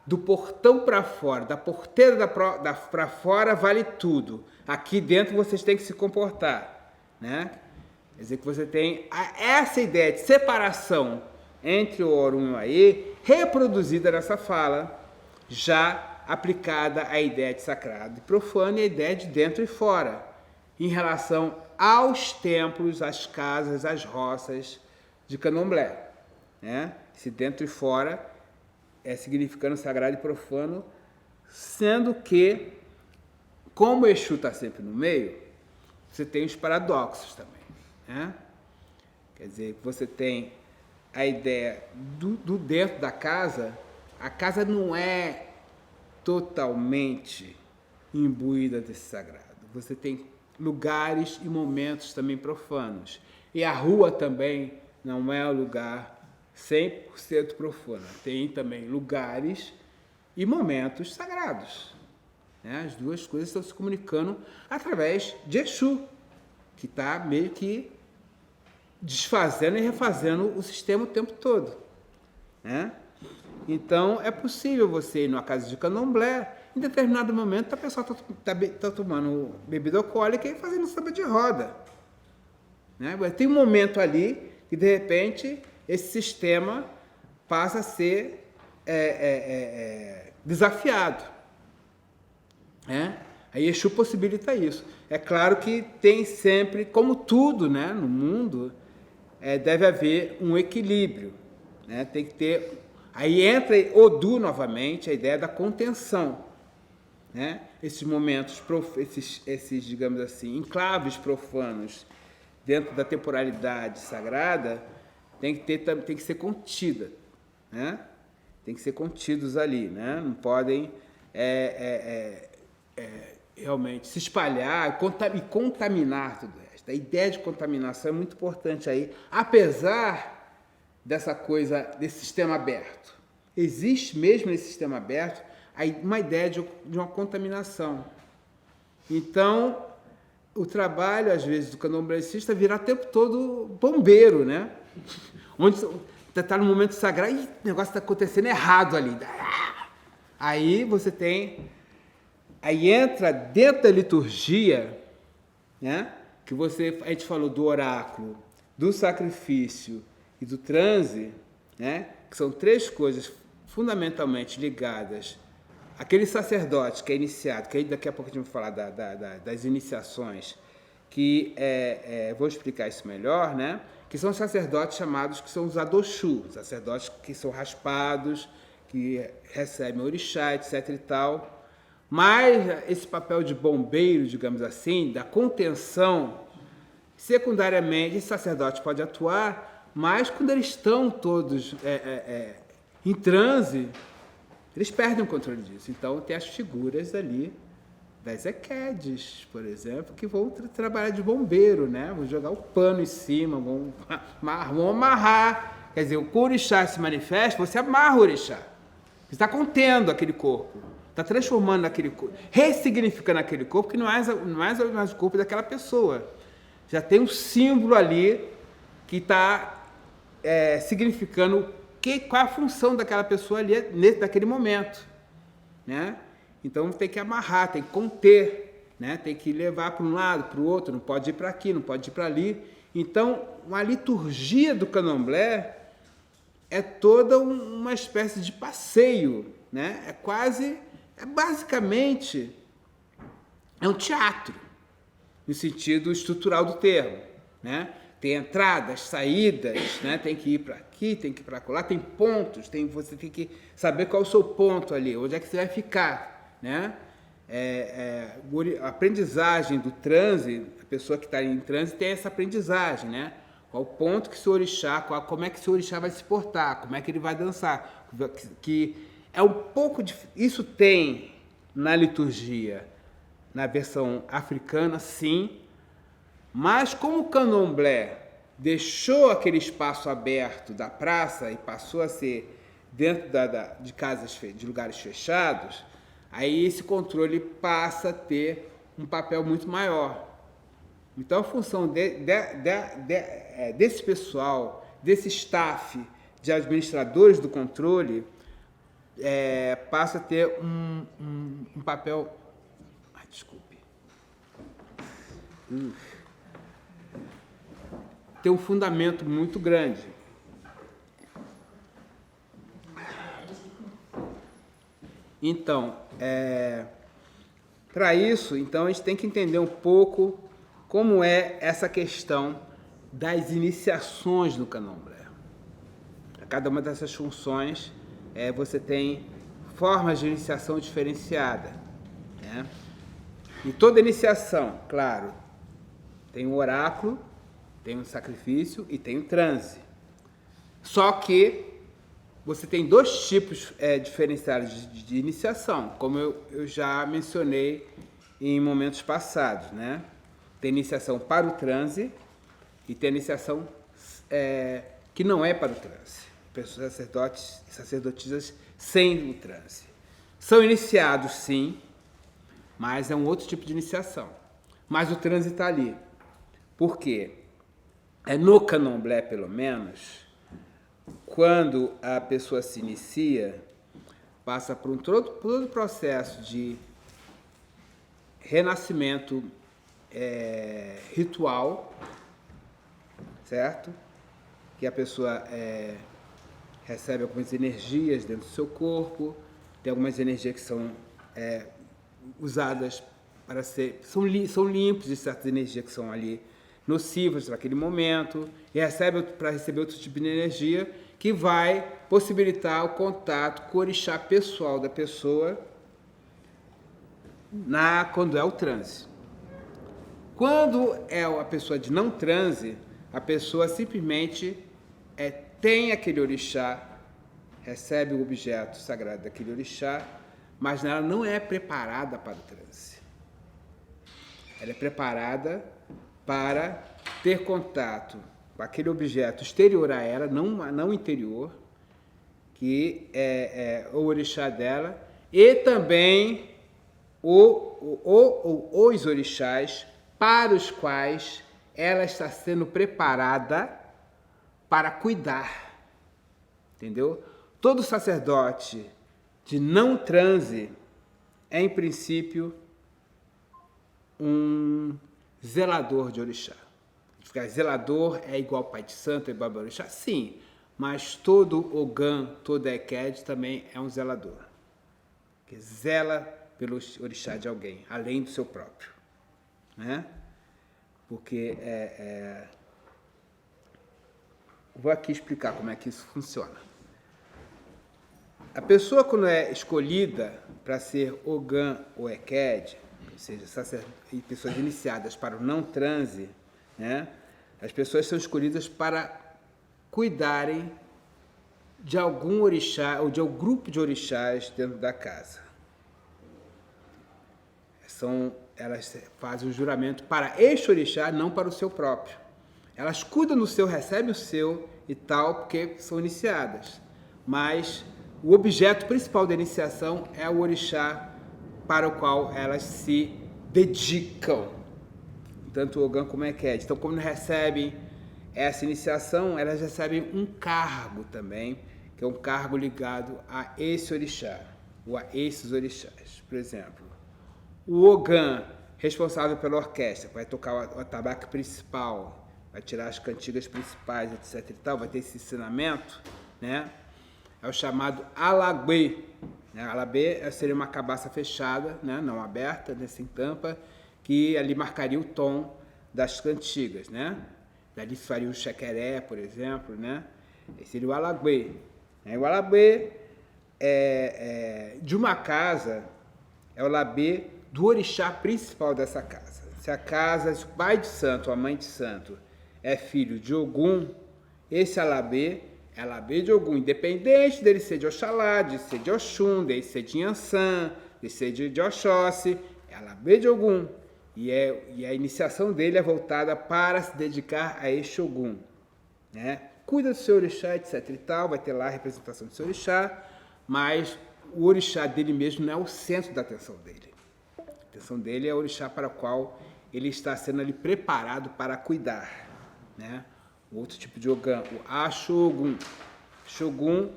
do portão para fora, da porteira para fora vale tudo. Aqui dentro vocês têm que se comportar, né? Quer dizer que você tem essa ideia de separação entre o Orum e o Aê, reproduzida nessa fala, já aplicada à ideia de sagrado e profano e à ideia de dentro e fora, em relação aos templos, às casas, às roças de candomblé, né? Esse dentro e fora significando sagrado e profano, sendo que, como o Exu está sempre no meio, você tem os paradoxos também, né? Quer dizer, você tem a ideia do dentro da casa, a casa não é totalmente imbuída desse sagrado. Você tem lugares e momentos também profanos. E a rua também não é um lugar 100% profano. Tem também lugares e momentos sagrados, né? As duas coisas estão se comunicando através de Exu, que está meio que desfazendo e refazendo o sistema o tempo todo, né? Então, é possível você ir numa casa de candomblé, em determinado momento a pessoa está tomando bebida alcoólica e fazendo samba de roda, né? Tem um momento ali que, de repente, esse sistema passa a ser desafiado, né? A Exu possibilita isso. É claro que tem sempre, como tudo, né, no mundo, deve haver um equilíbrio, né? Tem que ter. Aí entra Odu novamente, a ideia da contenção, né? Esses momentos, esses, digamos assim, enclaves profanos dentro da temporalidade sagrada tem que ser contida, né? Tem que ser contidos ali, né? Não podem realmente se espalhar e contaminar tudo isso. A ideia de contaminação é muito importante aí, apesar dessa coisa, desse sistema aberto. Existe mesmo nesse sistema aberto uma ideia de uma contaminação. Então, o trabalho, às vezes, do candomblessista virá o tempo todo bombeiro, né? Onde está no momento sagrado e o negócio está acontecendo errado ali. Aí você tem... Aí entra dentro da liturgia, né? Que a gente falou do oráculo, do sacrifício e do transe, né? Que são três coisas fundamentalmente ligadas. Aquele sacerdote que é iniciado, que aí daqui a pouco a gente vai falar das iniciações, que vou explicar isso melhor, né? Que são sacerdotes chamados, que são os adoshu, sacerdotes que são raspados, que recebem orixá, etc. e tal. Mas esse papel de bombeiro, digamos assim, da contenção, secundariamente, esse sacerdote pode atuar, mas quando eles estão todos em transe, eles perdem o controle disso. Então, tem as figuras ali das equedes, por exemplo, que vão trabalhar de bombeiro, né? Vão jogar o pano em cima, vão amarrar. Quer dizer, o orixá se manifesta, você amarra o orixá. Você está contendo aquele corpo, está transformando aquele corpo, ressignificando aquele corpo, que não é mais o corpo daquela pessoa. Já tem um símbolo ali que está significando qual é a função daquela pessoa ali naquele momento, né? Então tem que amarrar, tem que conter, né? Tem que levar para um lado, para o outro, não pode ir para aqui, não pode ir para ali. Então, a liturgia do candomblé é toda uma espécie de passeio, né? Basicamente, é um teatro, no sentido estrutural do termo, né? Tem entradas, saídas, né? Tem que ir para aqui, tem que ir para lá, tem pontos, você tem que saber qual é o seu ponto ali, onde é que você vai ficar, né? A aprendizagem do transe, a pessoa que está em transe tem essa aprendizagem, né? Qual o ponto que o seu orixá, como é que o seu orixá vai se portar, como é que ele vai dançar, que é um pouco de, isso tem na liturgia, na versão africana, sim, mas como o candomblé deixou aquele espaço aberto da praça e passou a ser dentro de casas, de lugares fechados, aí esse controle passa a ter um papel muito maior. Então a função desse pessoal, desse staff de administradores do controle, passa a ter um papel... Ai, desculpe. Tem um fundamento muito grande. Então, para isso, então, a gente tem que entender um pouco como é essa questão das iniciações no candomblé. A cada uma dessas funções, você tem formas de iniciação diferenciada, né? E toda iniciação, claro, tem um oráculo, tem um sacrifício e tem um transe. Só que você tem dois tipos diferenciados de iniciação, como eu já mencionei em momentos passados, né? Tem iniciação para o transe e tem iniciação que não é para o transe. Pessoas sacerdotes e sacerdotisas sem o transe. São iniciados, sim, mas é um outro tipo de iniciação. Mas o transe está ali. Por quê? No candomblé, pelo menos, quando a pessoa se inicia, passa por todo o processo de renascimento ritual, certo? Que a pessoa recebe algumas energias dentro do seu corpo, tem algumas energias que são usadas para são limpos de certas energias que são ali nocivas naquele momento, e para receber outro tipo de energia que vai possibilitar o contato com o orixá pessoal da pessoa quando é o transe. Quando é a pessoa de não transe, a pessoa simplesmente tem aquele orixá, recebe o objeto sagrado daquele orixá, mas ela não é preparada para o transe. Ela é preparada para ter contato com aquele objeto exterior a ela, não interior, que é o orixá dela, e também os orixás para os quais ela está sendo preparada para cuidar. Entendeu? Todo sacerdote de não transe é, em princípio, um zelador de orixá. Zelador é igual pai de santo, é igual a orixá? Sim, mas todo Ogã, todo Eked também é um zelador, que zela pelo orixá de alguém, além do seu próprio, né? Porque vou aqui explicar como é que isso funciona. A pessoa, quando é escolhida para ser Ogã ou Eked, ou seja, pessoas iniciadas para o não transe, né? As pessoas são escolhidas para cuidarem de algum orixá ou de algum grupo de orixás dentro da casa. Elas fazem o juramento para este orixá, não para o seu próprio. Elas cuidam do seu, recebem o seu e tal, porque são iniciadas. Mas o objeto principal da iniciação é o orixá para o qual elas se dedicam. Tanto o Ogã como o Eked. Então, quando recebem essa iniciação, elas recebem um cargo também, que é um cargo ligado a esse orixá, ou a esses orixás. Por exemplo, o Ogã, responsável pela orquestra, vai tocar o atabaque principal, vai tirar as cantigas principais, etc e tal, vai ter esse ensinamento, né? É o chamado Alagbê. Né? Alagbê seria uma cabaça fechada, né? Não aberta, né? Sem tampa, que ali marcaria o tom das cantigas, né? Dali faria o chequeré, por exemplo, né? Esse seria o Alagbê. O Alagbê de uma casa é o labê do orixá principal dessa casa. Se a casa, se o pai de santo, a mãe de santo, é filho de Ogum, esse alabê é alabê de Ogum, independente dele ser de Oxalá, de ser de Oxum, dele ser de Yansan, de ser de Oxóssi, é alabê de Ogum. E a iniciação dele é voltada para se dedicar a este Ogum, né? Cuida do seu orixá, etc e tal, vai ter lá a representação do seu orixá, mas o orixá dele mesmo não é o centro da atenção dele. A atenção dele é o orixá para o qual ele está sendo ali preparado para cuidar, né? O outro tipo de Ogã, o Axogum. Shogun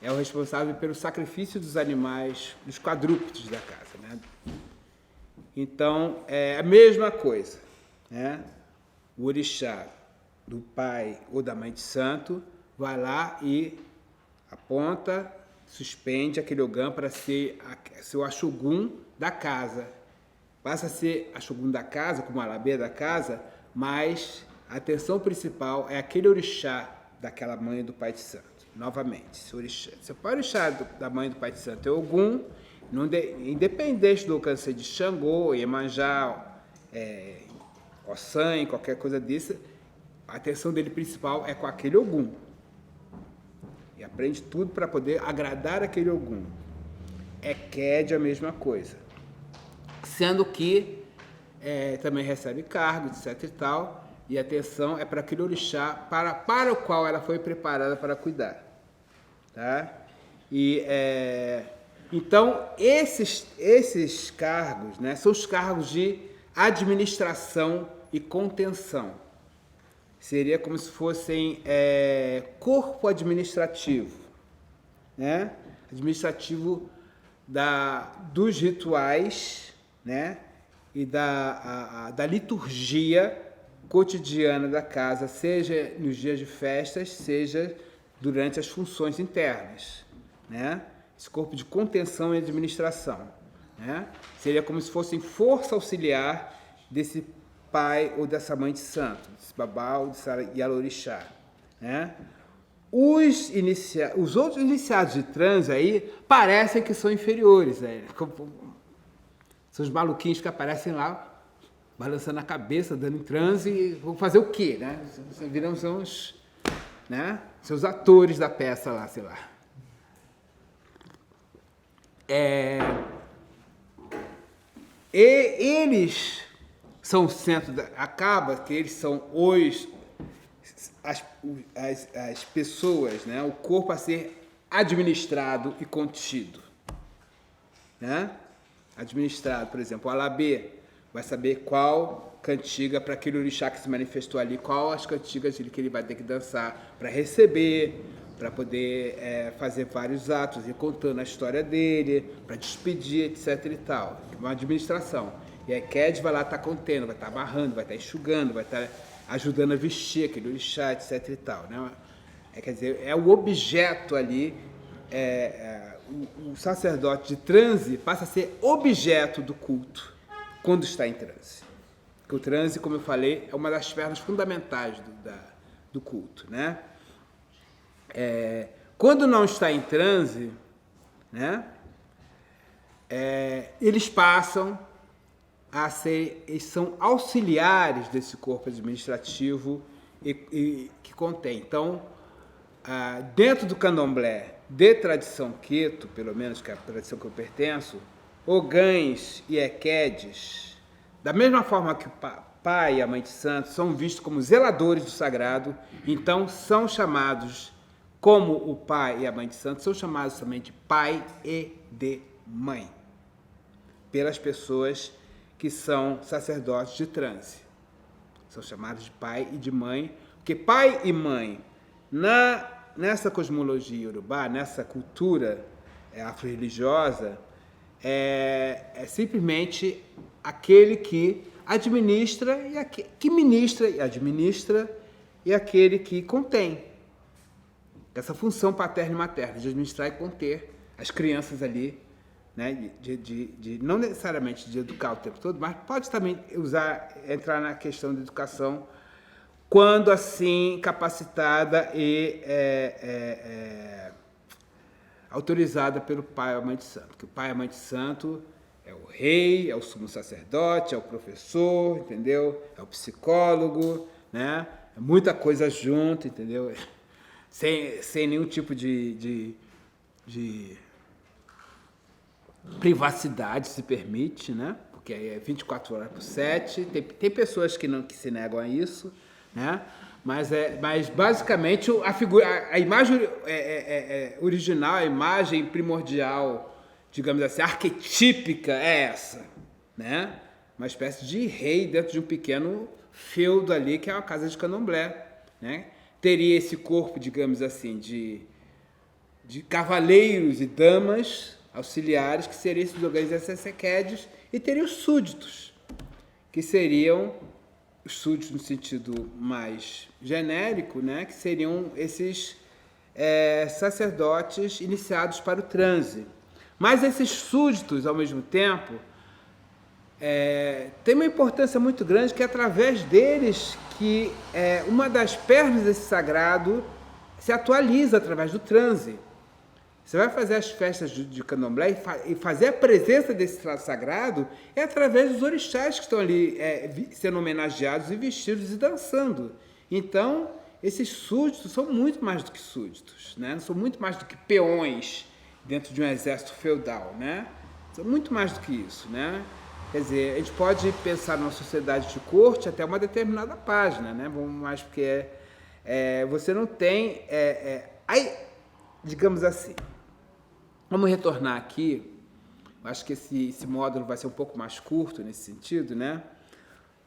é o responsável pelo sacrifício dos animais, dos quadrúpedes da casa, né? Então, é a mesma coisa, né? O orixá do pai ou da mãe de santo vai lá e aponta, suspende aquele Ogã para ser o Axogum da casa. Passa a ser Axogum da casa, como a alabê da casa, mas a atenção principal é aquele orixá daquela mãe e do pai de santo. Novamente, se o pai orixá da mãe e do pai de santo é Ogum, independente do alcance de Xangô, Iemanjá, Ossan, qualquer coisa disso, a atenção dele principal é com aquele Ogum. E aprende tudo para poder agradar aquele Ogum. Eked é a mesma coisa. Sendo que também recebe cargo, etc e tal, e a atenção é para aquele orixá para o qual ela foi preparada para cuidar. Tá? Então, esses cargos, né, são os cargos de administração e contenção. Seria como se fossem corpo administrativo, né? Administrativo dos rituais, né? E da liturgia cotidiana da casa, seja nos dias de festas, seja durante as funções internas, né? Esse corpo de contenção e administração, né? Seria como se fossem força auxiliar desse pai ou dessa mãe de santo, desse babá ou desse Yalorixá, né? Os outros iniciados de transe aí parecem que são inferiores, né? São os maluquinhos que aparecem lá balançando a cabeça, dando em transe, e vão fazer o quê, né? Viram uns, né? Seus atores da peça lá, sei lá. E eles são o centro acaba que eles são as pessoas, né? O corpo a ser administrado e contido, né? Administrado, por exemplo, o alabê vai saber qual cantiga para aquele orixá que se manifestou ali, qual as cantigas que ele vai ter que dançar para receber, para poder fazer vários atos e contando a história dele, para despedir, etc e tal. Uma administração. E a Eked vai lá estar contendo, vai estar amarrando, vai estar enxugando, vai estar ajudando a vestir aquele orixá, etc e tal, né? Quer dizer, é o objeto ali, o sacerdote de transe passa a ser objeto do culto quando está em transe. Porque o transe, como eu falei, é uma das pernas fundamentais do culto, né? Quando não está em transe, né? Eles passam eles são auxiliares desse corpo administrativo que contém. Então, dentro do candomblé de tradição Queto, pelo menos que é a tradição que eu pertenço, Ogãs e Ekedes, da mesma forma que o pai e a mãe de santo, são vistos como zeladores do sagrado, então são chamados, como o pai e a mãe de santo, são chamados também de pai e de mãe, pelas pessoas que são sacerdotes de transe. São chamados de pai e de mãe, porque pai e mãe, na nessa cosmologia iorubá, nessa cultura afro-religiosa, é simplesmente aquele que administra que ministra e administra, e aquele que contém. Essa função paterna e materna, de administrar e conter as crianças ali, né? Não necessariamente de educar o tempo todo, mas pode também entrar na questão da educação, quando assim capacitada e autorizada pelo pai ou a mãe de santo. Que o pai e a mãe de santo é o rei, é o sumo sacerdote, é o professor, entendeu? É o psicólogo, né? É muita coisa junto, entendeu? Sem nenhum tipo de privacidade se permite, né? Porque é 24 horas por 7. Tem pessoas que se negam a isso, né? Mas basicamente a imagem original, a imagem primordial, digamos assim, arquetípica é essa, né? Uma espécie de rei dentro de um pequeno feudo ali, que é uma casa de candomblé, né? Teria esse corpo, digamos assim, de cavaleiros e damas auxiliares, que seriam esses organizações sequedes, e teria os súditos, que seriam os súditos no sentido mais genérico, né? Que seriam esses sacerdotes iniciados para o transe. Mas esses súditos, ao mesmo tempo, tem uma importância muito grande, que é através deles que uma das pernas desse sagrado se atualiza através do transe. Você vai fazer as festas de candomblé e fazer a presença desse sagrado é através dos orixás que estão ali sendo homenageados e vestidos e dançando. Então, esses súditos são muito mais do que súditos, né? São muito mais do que peões dentro de um exército feudal, né? São muito mais do que isso, né? Quer dizer, a gente pode pensar numa sociedade de corte até uma determinada página, né? Vamos mais porque você não tem... aí, digamos assim, vamos retornar aqui. Acho que esse módulo vai ser um pouco mais curto nesse sentido, né?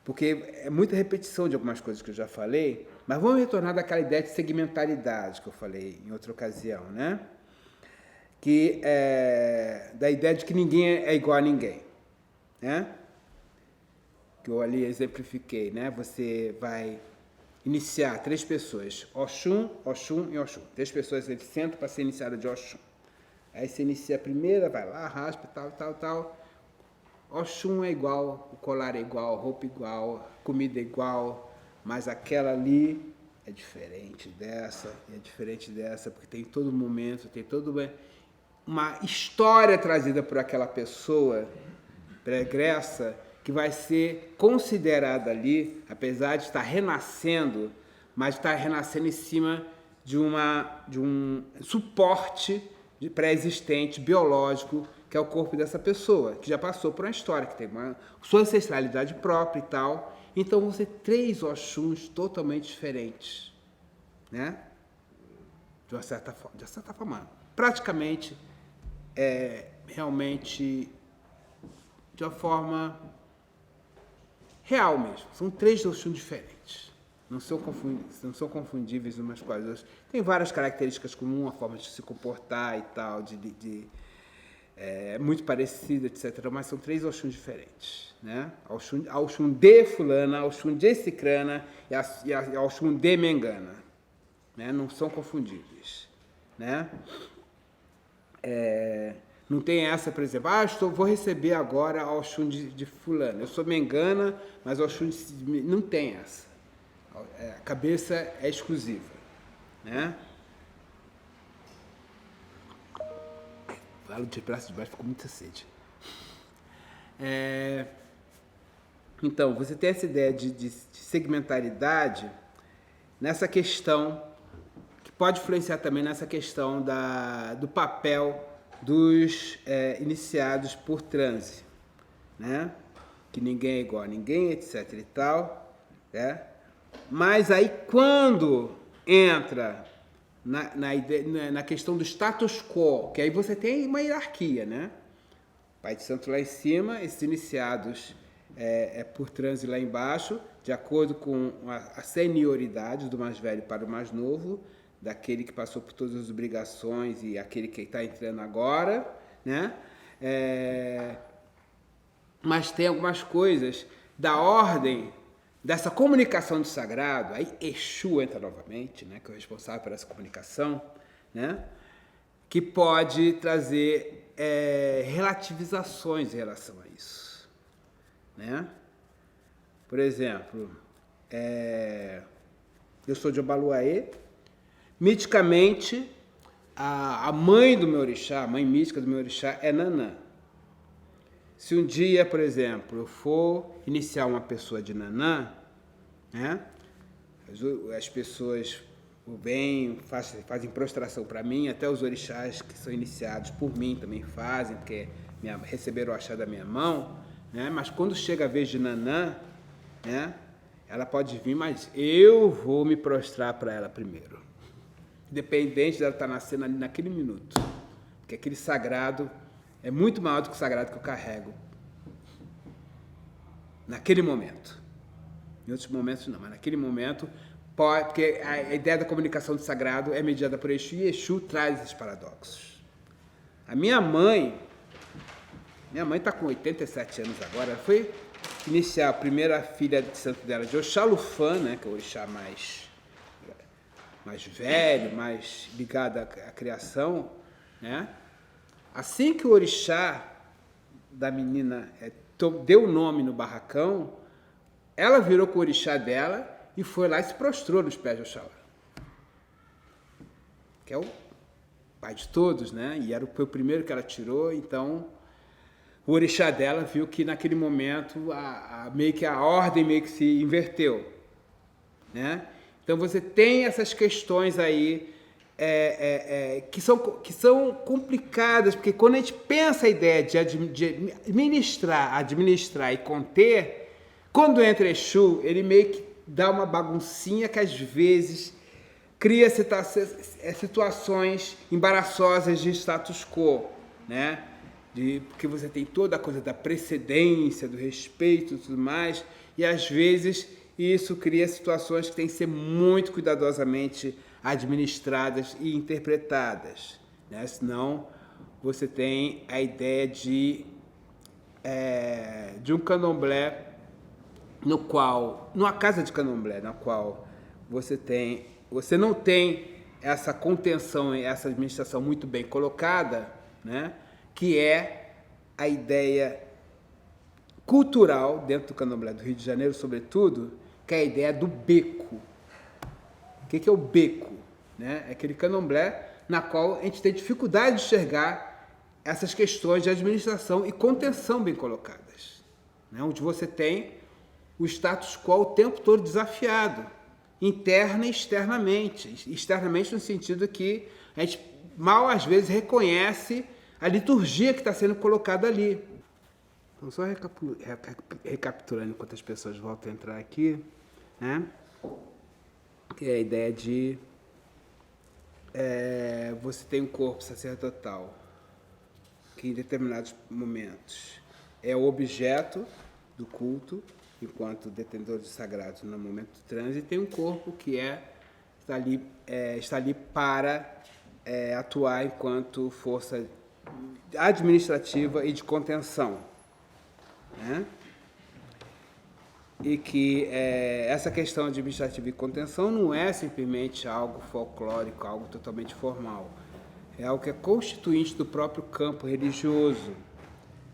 Porque é muita repetição de algumas coisas que eu já falei, mas vamos retornar daquela ideia de segmentaridade que eu falei em outra ocasião, né? Que da ideia de que ninguém é igual a ninguém, né? Que eu ali exemplifiquei, né? Você vai iniciar 3 pessoas, Oxum, Oxum e Oxum. 3 pessoas eles sentam para ser iniciada de Oxum. Aí você inicia a primeira, vai lá, raspa, tal. Oxum é igual, o colar é igual, a roupa igual, a comida é igual, mas aquela ali é diferente dessa, porque tem todo momento, tem toda uma história trazida por aquela pessoa pregressa, que vai ser considerada ali, apesar de estar renascendo, mas está renascendo em cima de um suporte pré-existente, biológico, que é o corpo dessa pessoa, que já passou por uma história, que tem uma sua ancestralidade própria e tal. Então vão ser 3 Oxuns totalmente diferentes, né? De uma certa forma. Praticamente, realmente, de uma forma real mesmo. São 3 Oxuns diferentes. Não são confundíveis umas com as outras. Tem várias características comuns, a forma de se comportar e tal, muito parecida, etc. Mas são 3 Oxuns diferentes, né? A Oxum de fulana, a Oxum de cicrana e a Oxum de mengana, né? Não são confundíveis, né? Não tem essa, por exemplo, vou receber agora a Oxum de fulana. Eu sou mengana, mas a Oxum não tem essa. A cabeça é exclusiva, né? Falo de braço de baixo, ficou muita sede. Então, você tem essa ideia de segmentaridade nessa questão, que pode influenciar também nessa questão do papel dos iniciados por transe, né? Que ninguém é igual a ninguém, etc e tal, né? Mas aí quando entra na questão do status quo, que aí você tem uma hierarquia, né? Pai de santo lá em cima, esses iniciados por transe lá embaixo, de acordo com a senioridade do mais velho para o mais novo, daquele que passou por todas as obrigações e aquele que está entrando agora, né? Mas tem algumas coisas da ordem dessa comunicação do sagrado, aí Exu entra novamente, né, que é o responsável por essa comunicação, né, que pode trazer relativizações em relação a isso, né? Por exemplo, eu sou de Obaluaê, miticamente a mãe do meu orixá, a mãe mística do meu orixá é Nanã. Se um dia, por exemplo, eu for iniciar uma pessoa de Nanã, né, as pessoas vêm, fazem prostração para mim, até os orixás que são iniciados por mim também fazem, porque receberam o axé da minha mão, né, mas quando chega a vez de Nanã, né, ela pode vir, mas eu vou me prostrar para ela primeiro, independente dela estar nascendo ali naquele minuto, porque aquele sagrado é muito maior do que o sagrado que eu carrego naquele momento. Em outros momentos não, mas naquele momento, porque a ideia da comunicação do sagrado é mediada por Exu, e Exu traz esses paradoxos. A minha mãe está com 87 anos agora, ela foi iniciar a primeira filha de santo dela, de Oxalufã, né, que é o orixá mais velho, mais ligado à criação, né? Assim que o orixá da menina deu o nome no barracão, ela virou com o orixá dela e foi lá e se prostrou nos pés de Oxalá, que é o pai de todos, né? E foi o primeiro que ela tirou, então o orixá dela viu que naquele momento meio que a ordem meio que se inverteu, né? Então você tem essas questões aí que são complicadas, porque quando a gente pensa a ideia de administrar e conter, quando entra Exu, ele meio que dá uma baguncinha que às vezes cria situações embaraçosas de status quo, né? Porque você tem toda a coisa da precedência, do respeito e tudo mais, e às vezes isso cria situações que têm que ser muito cuidadosamente administradas e interpretadas, né? Senão você tem a ideia de um candomblé numa casa de candomblé, na qual você não tem essa contenção e essa administração muito bem colocada, né? Que é a ideia cultural dentro do candomblé do Rio de Janeiro, sobretudo, que é a ideia do beco. O que é o beco? Né? É aquele candomblé na qual a gente tem dificuldade de enxergar essas questões de administração e contenção bem colocadas, né? Onde você tem o status quo o tempo todo desafiado, interna e externamente. Externamente no sentido que a gente mal às vezes reconhece a liturgia que está sendo colocada ali. Então, só recapitulando enquanto as pessoas voltam a entrar aqui, né? Que é a ideia de você tem um corpo sacerdotal que em determinados momentos é o objeto do culto, enquanto detentor de sagrados no momento do transe, e tem um corpo que está ali para atuar enquanto força administrativa e de contenção, né? E que essa questão administrativa e contenção não é simplesmente algo folclórico, algo totalmente formal. É algo que é constituinte do próprio campo religioso,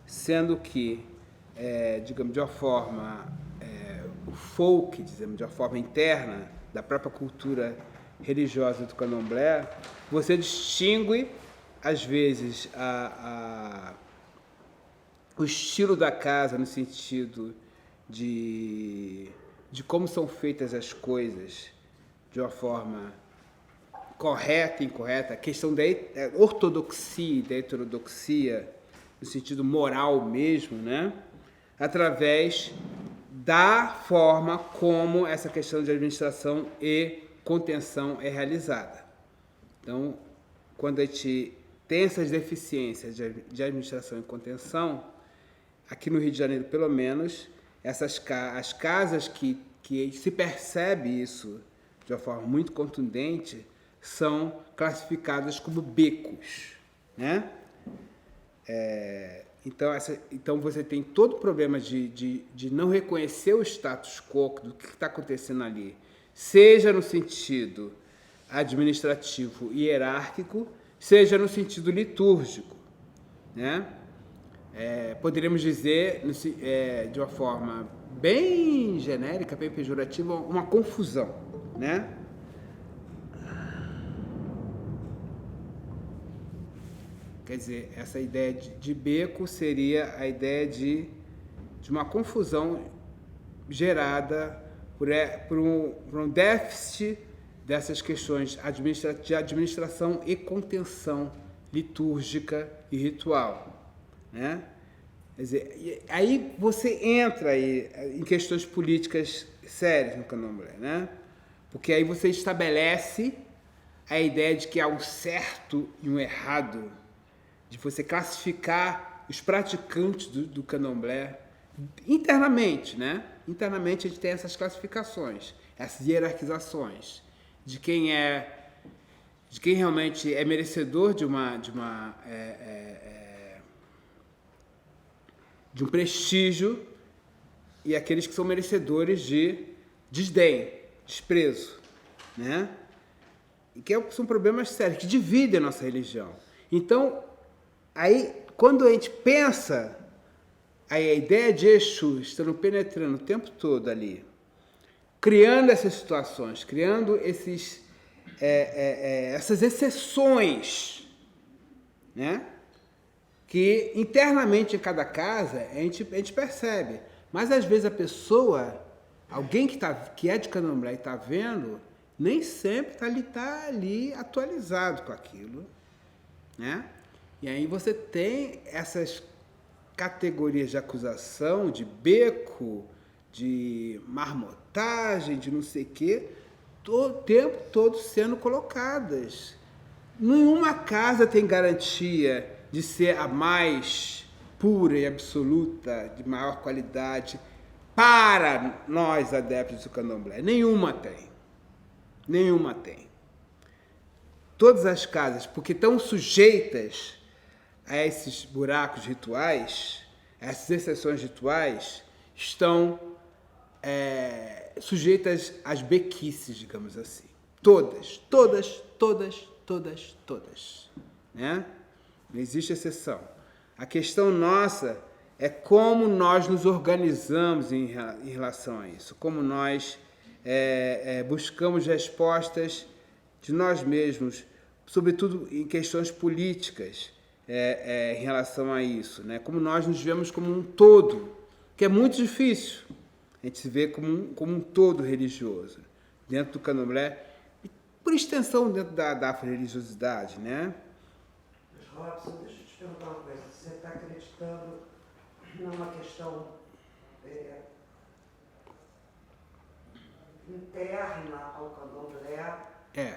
sendo que, digamos, de uma forma, o folk, dizemos, de uma forma interna da própria cultura religiosa do candomblé, você distingue, às vezes, o estilo da casa no sentido de como são feitas as coisas de uma forma correta e incorreta, a questão da ortodoxia e da heterodoxia, no sentido moral mesmo, né? Através da forma como essa questão de administração e contenção é realizada. Então, quando a gente tem essas deficiências de administração e contenção, aqui no Rio de Janeiro, pelo menos, as casas que se percebe isso de uma forma muito contundente, são classificadas como becos, né? Então você tem todo o problema de não reconhecer o status quo do que está acontecendo ali, seja no sentido administrativo e hierárquico, seja no sentido litúrgico, né? Poderíamos dizer, de uma forma bem genérica, bem pejorativa, uma confusão, né? Quer dizer, essa ideia de beco seria a ideia de uma confusão gerada por um déficit dessas questões de administração e contenção litúrgica e ritual, né? Quer dizer, aí você entra aí em questões políticas sérias no candomblé, né? Porque aí você estabelece a ideia de que há um certo e um errado, de você classificar os praticantes do candomblé internamente, né? Internamente a gente tem essas classificações, essas hierarquizações de quem realmente é merecedor de um prestígio e aqueles que são merecedores de desdém, desprezo, né? E que são problemas sérios que dividem a nossa religião. Então, aí, quando a gente pensa a ideia de Exu estando penetrando o tempo todo ali, criando essas situações, criando essas exceções, né? Que internamente em cada casa a gente percebe. Mas às vezes a pessoa, alguém que é de candomblé e está vendo, nem sempre está ali atualizado com aquilo, né? E aí você tem essas categorias de acusação, de beco, de marmotagem, de não sei o quê, o tempo todo sendo colocadas. Nenhuma casa tem garantia de ser a mais pura e absoluta, de maior qualidade, para nós adeptos do candomblé. Nenhuma tem. Nenhuma tem. Todas as casas, porque estão sujeitas a esses buracos rituais, essas exceções rituais, estão sujeitas às bequices, digamos assim. Todas. Né? Não existe exceção. A questão nossa é como nós nos organizamos em relação a isso, como nós buscamos respostas de nós mesmos, sobretudo em questões políticas, em relação a isso, né? Como nós nos vemos como um todo, que é muito difícil a gente se vê como um todo religioso, dentro do candomblé, e por extensão dentro da afro-religiosidade, né? Mas, Robson, deixa eu te perguntar uma coisa. Você está acreditando numa questão interna ao candomblé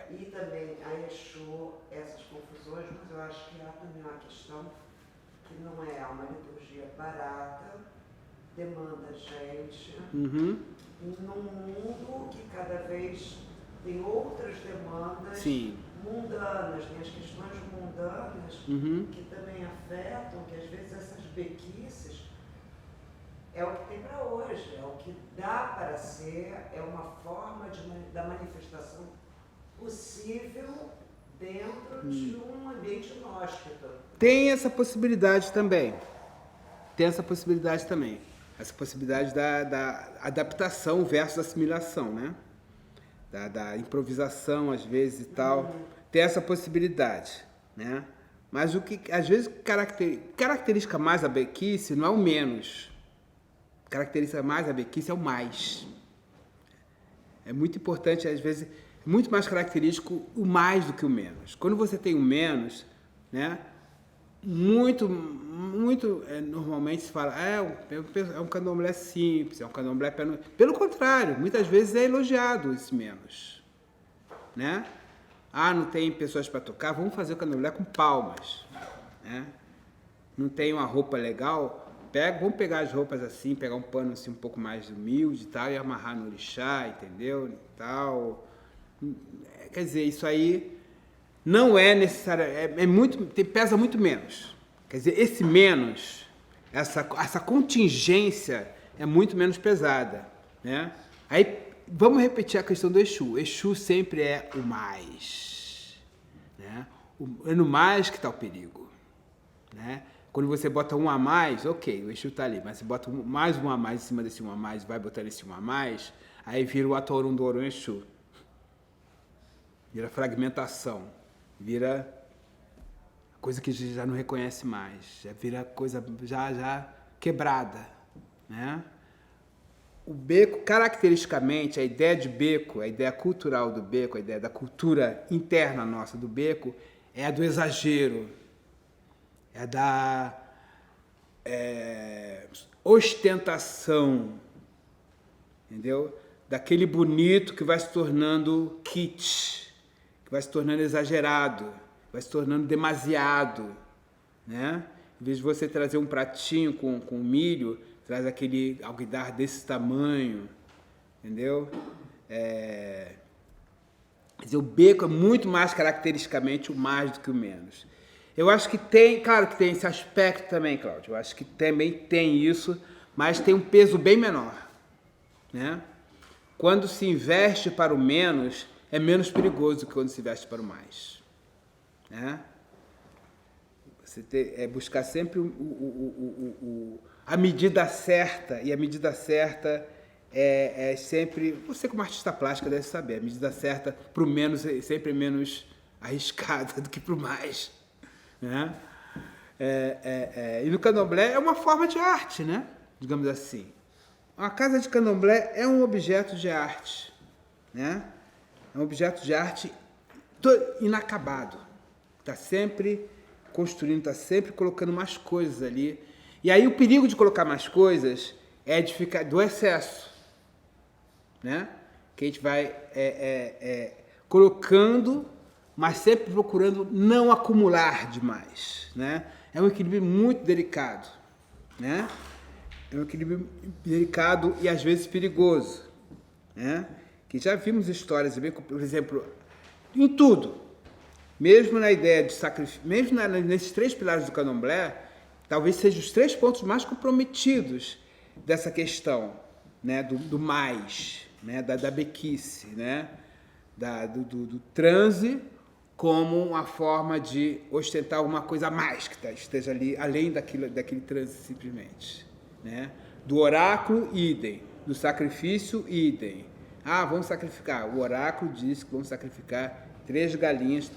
e também a Exu, essas confusões, mas eu acho que há também uma questão que não é uma liturgia barata, demanda gente, num mundo que cada vez tem outras demandas mundanas, tem as questões mundanas que também afetam, que às vezes essas bequices é o que tem para hoje, é o que dá para ser, é uma forma da manifestação possível dentro de um ambiente inóspito. Tem essa possibilidade também. Essa possibilidade da adaptação versus assimilação, né? Da improvisação, às vezes, e tal. Tem essa possibilidade, né? Mas o que, às vezes, caracteriza mais a bequice não é o menos. Caracteriza mais a bequice é o mais. É muito importante, às vezes, muito mais característico o mais do que o menos. Quando você tem o menos, né? Normalmente se fala, é um candomblé simples, é um candomblé... Pelo contrário, muitas vezes é elogiado esse menos, né? Não tem pessoas para tocar, vamos fazer o candomblé com palmas, né? Não tem uma roupa legal, vamos pegar as roupas assim, pegar um pano assim um pouco mais humilde e tal, e amarrar no orixá, entendeu? E tal. Quer dizer, isso aí não é necessário, pesa muito menos. Quer dizer, esse menos, essa contingência é muito menos pesada, né? Aí, vamos repetir a questão do Exu. O Exu sempre é o mais, né? É no mais que está o perigo, né? Quando você bota um a mais, ok, o Exu está ali, mas você bota mais um a mais em cima desse um a mais, vai botar esse um a mais, aí vira o Atorum do Orum Exu. Vira fragmentação, vira coisa que já não reconhece mais, já vira coisa já quebrada, né? O beco, caracteristicamente, a ideia de beco, a ideia cultural do beco, a ideia da cultura interna nossa do beco, é a do exagero, é da ostentação, entendeu? Daquele bonito que vai se tornando kitsch, que vai se tornando exagerado, vai se tornando demasiado, né? Em vez de você trazer um pratinho com milho, traz aquele alguidar desse tamanho, entendeu? Quer dizer, o beco é muito mais caracteristicamente o mais do que o menos. Eu acho que claro que tem esse aspecto também, Cláudio, eu acho que também tem isso, mas tem um peso bem menor, né? Quando se investe para o menos, é menos perigoso do que quando se investe para o mais, né? Você buscar sempre a medida certa, e a medida certa é sempre, você como artista plástica deve saber, a medida certa para o menos é sempre menos arriscada do que para o mais, né? E no candomblé é uma forma de arte, né? Digamos assim. Uma casa de candomblé é um objeto de arte, né? É um objeto de arte inacabado. Está sempre construindo, está sempre colocando mais coisas ali. E aí o perigo de colocar mais coisas é de ficar do excesso, né? Que a gente vai colocando, mas sempre procurando não acumular demais, né? É um equilíbrio muito delicado, né? É um equilíbrio delicado e às vezes perigoso, né? Que já vimos histórias, por exemplo, em tudo, mesmo na ideia de sacrifício, mesmo nesses 3 pilares do candomblé, talvez sejam os 3 pontos mais comprometidos dessa questão, né? Do mais, né? Da bequice, né? Do transe como uma forma de ostentar alguma coisa a mais que esteja ali, além daquele transe simplesmente, né? Do oráculo, idem. Do sacrifício, idem. Ah, vamos sacrificar. O oráculo diz que vamos sacrificar 3 galinhas.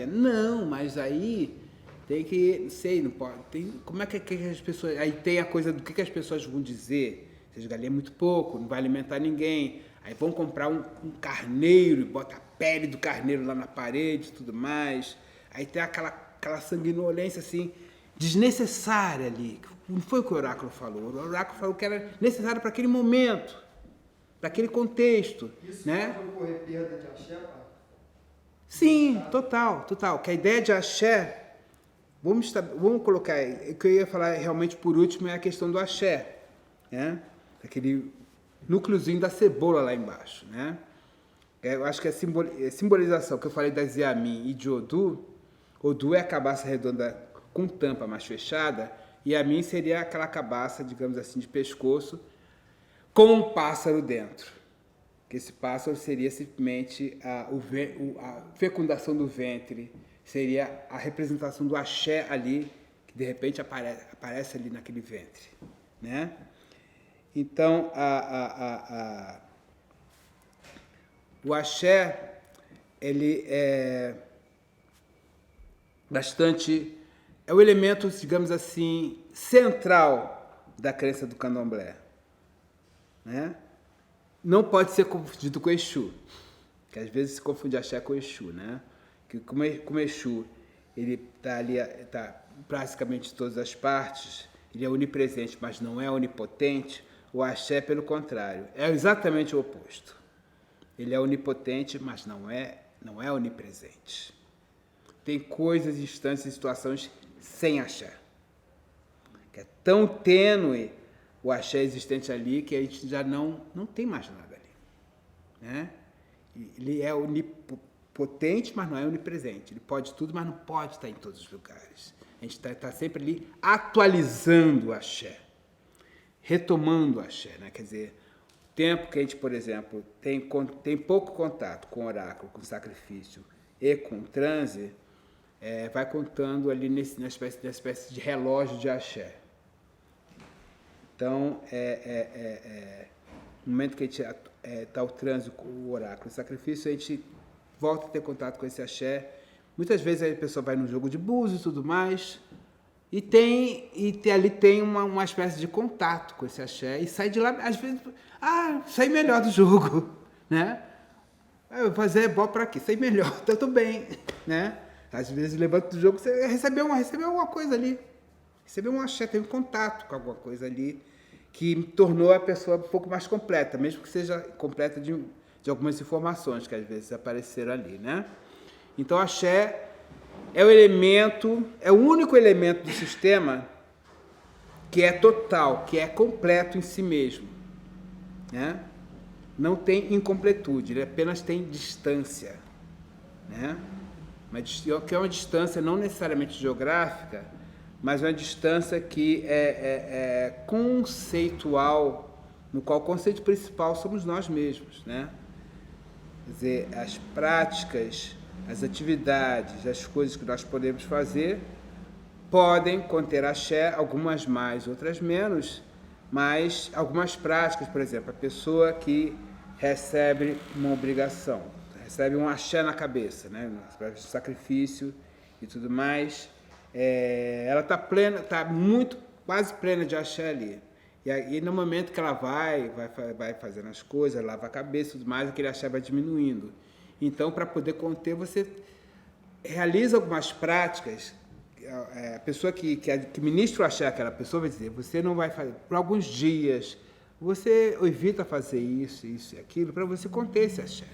Não, mas aí tem que, não sei, não pode. Como é que as pessoas... Aí tem a coisa do que as pessoas vão dizer. 3 galinhas é muito pouco, não vai alimentar ninguém. Aí vão comprar um carneiro e bota a pele do carneiro lá na parede e tudo mais. Aí tem aquela sanguinolência assim, desnecessária ali. Não foi o que o oráculo falou. O oráculo falou que era necessário para aquele momento, para aquele contexto. Isso, né? Pode ocorrer perda de axé, pai? Sim, total. Que a ideia de axé, vamos colocar, o que eu ia falar realmente por último é a questão do axé, né? Aquele núcleozinho da cebola lá embaixo, né? Eu acho que a simbolização que eu falei da Ziamin e de Odu é a cabaça redonda com tampa mais fechada, e a mim seria aquela cabaça, digamos assim, de pescoço, com um pássaro dentro. Que esse pássaro seria simplesmente a fecundação do ventre, seria a representação do axé ali, que de repente aparece ali naquele ventre, né? Então, o axé, ele é bastante... É o elemento, digamos assim, central da crença do candomblé, né? Não pode ser confundido com Exu, que às vezes se confunde axé com Exu, né? Que como Exu, ele está ali, está praticamente em todas as partes, ele é onipresente, mas não é onipotente. O axé, pelo contrário, é exatamente o oposto. Ele é onipotente, mas não é onipresente. Tem coisas, instâncias e situações sem axé. Que é tão tênue o axé existente ali que a gente já não tem mais nada ali, né? Ele é onipotente, mas não é onipresente. Ele pode tudo, mas não pode estar em todos os lugares. A gente está sempre ali atualizando o axé, retomando o axé, né? Quer dizer, o tempo que a gente, por exemplo, tem pouco contato com o oráculo, com o sacrifício e com o transe, vai contando ali na espécie de relógio de axé. Então, no momento que a gente está o transe com o oráculo, o sacrifício, a gente volta a ter contato com esse axé. Muitas vezes a pessoa vai no jogo de búzios e tudo mais, ali tem uma espécie de contato com esse axé, e sai de lá, às vezes, sai melhor do jogo, né? Eu vou fazer bola para quê? Sai melhor, tá tudo bem, né? Às vezes levanta do jogo, você recebeu alguma coisa ali, recebeu um axé, teve contato com alguma coisa ali, que tornou a pessoa um pouco mais completa, mesmo que seja completa de algumas informações que às vezes apareceram ali, né? Então, o axé é o único elemento do sistema que é total, que é completo em si mesmo, né? Não tem incompletude, ele apenas tem distância, né? Que é uma distância não necessariamente geográfica, mas uma distância que é conceitual, no qual o conceito principal somos nós mesmos, né? Quer dizer, as práticas, as atividades, as coisas que nós podemos fazer podem conter axé, algumas mais, outras menos, mas algumas práticas, por exemplo, a pessoa que recebe uma obrigação, recebe um axé na cabeça, né? Sacrifício e tudo mais, ela está quase plena de axé ali. E aí, no momento que ela vai fazendo as coisas, lava a cabeça e tudo mais, aquele axé vai diminuindo. Então, para poder conter, você realiza algumas práticas. A pessoa que ministra o axé, aquela pessoa vai dizer, você não vai fazer, por alguns dias, você evita fazer isso e aquilo, para você conter esse axé.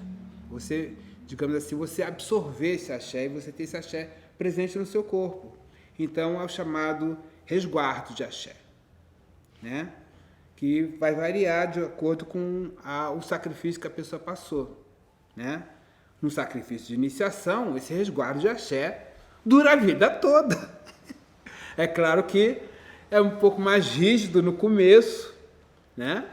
Você, digamos assim, você absorver esse axé e você ter esse axé presente no seu corpo. Então, é o chamado resguardo de axé, né? Que vai variar de acordo com o sacrifício que a pessoa passou, né? No sacrifício de iniciação, esse resguardo de axé dura a vida toda. É claro que é um pouco mais rígido no começo, né?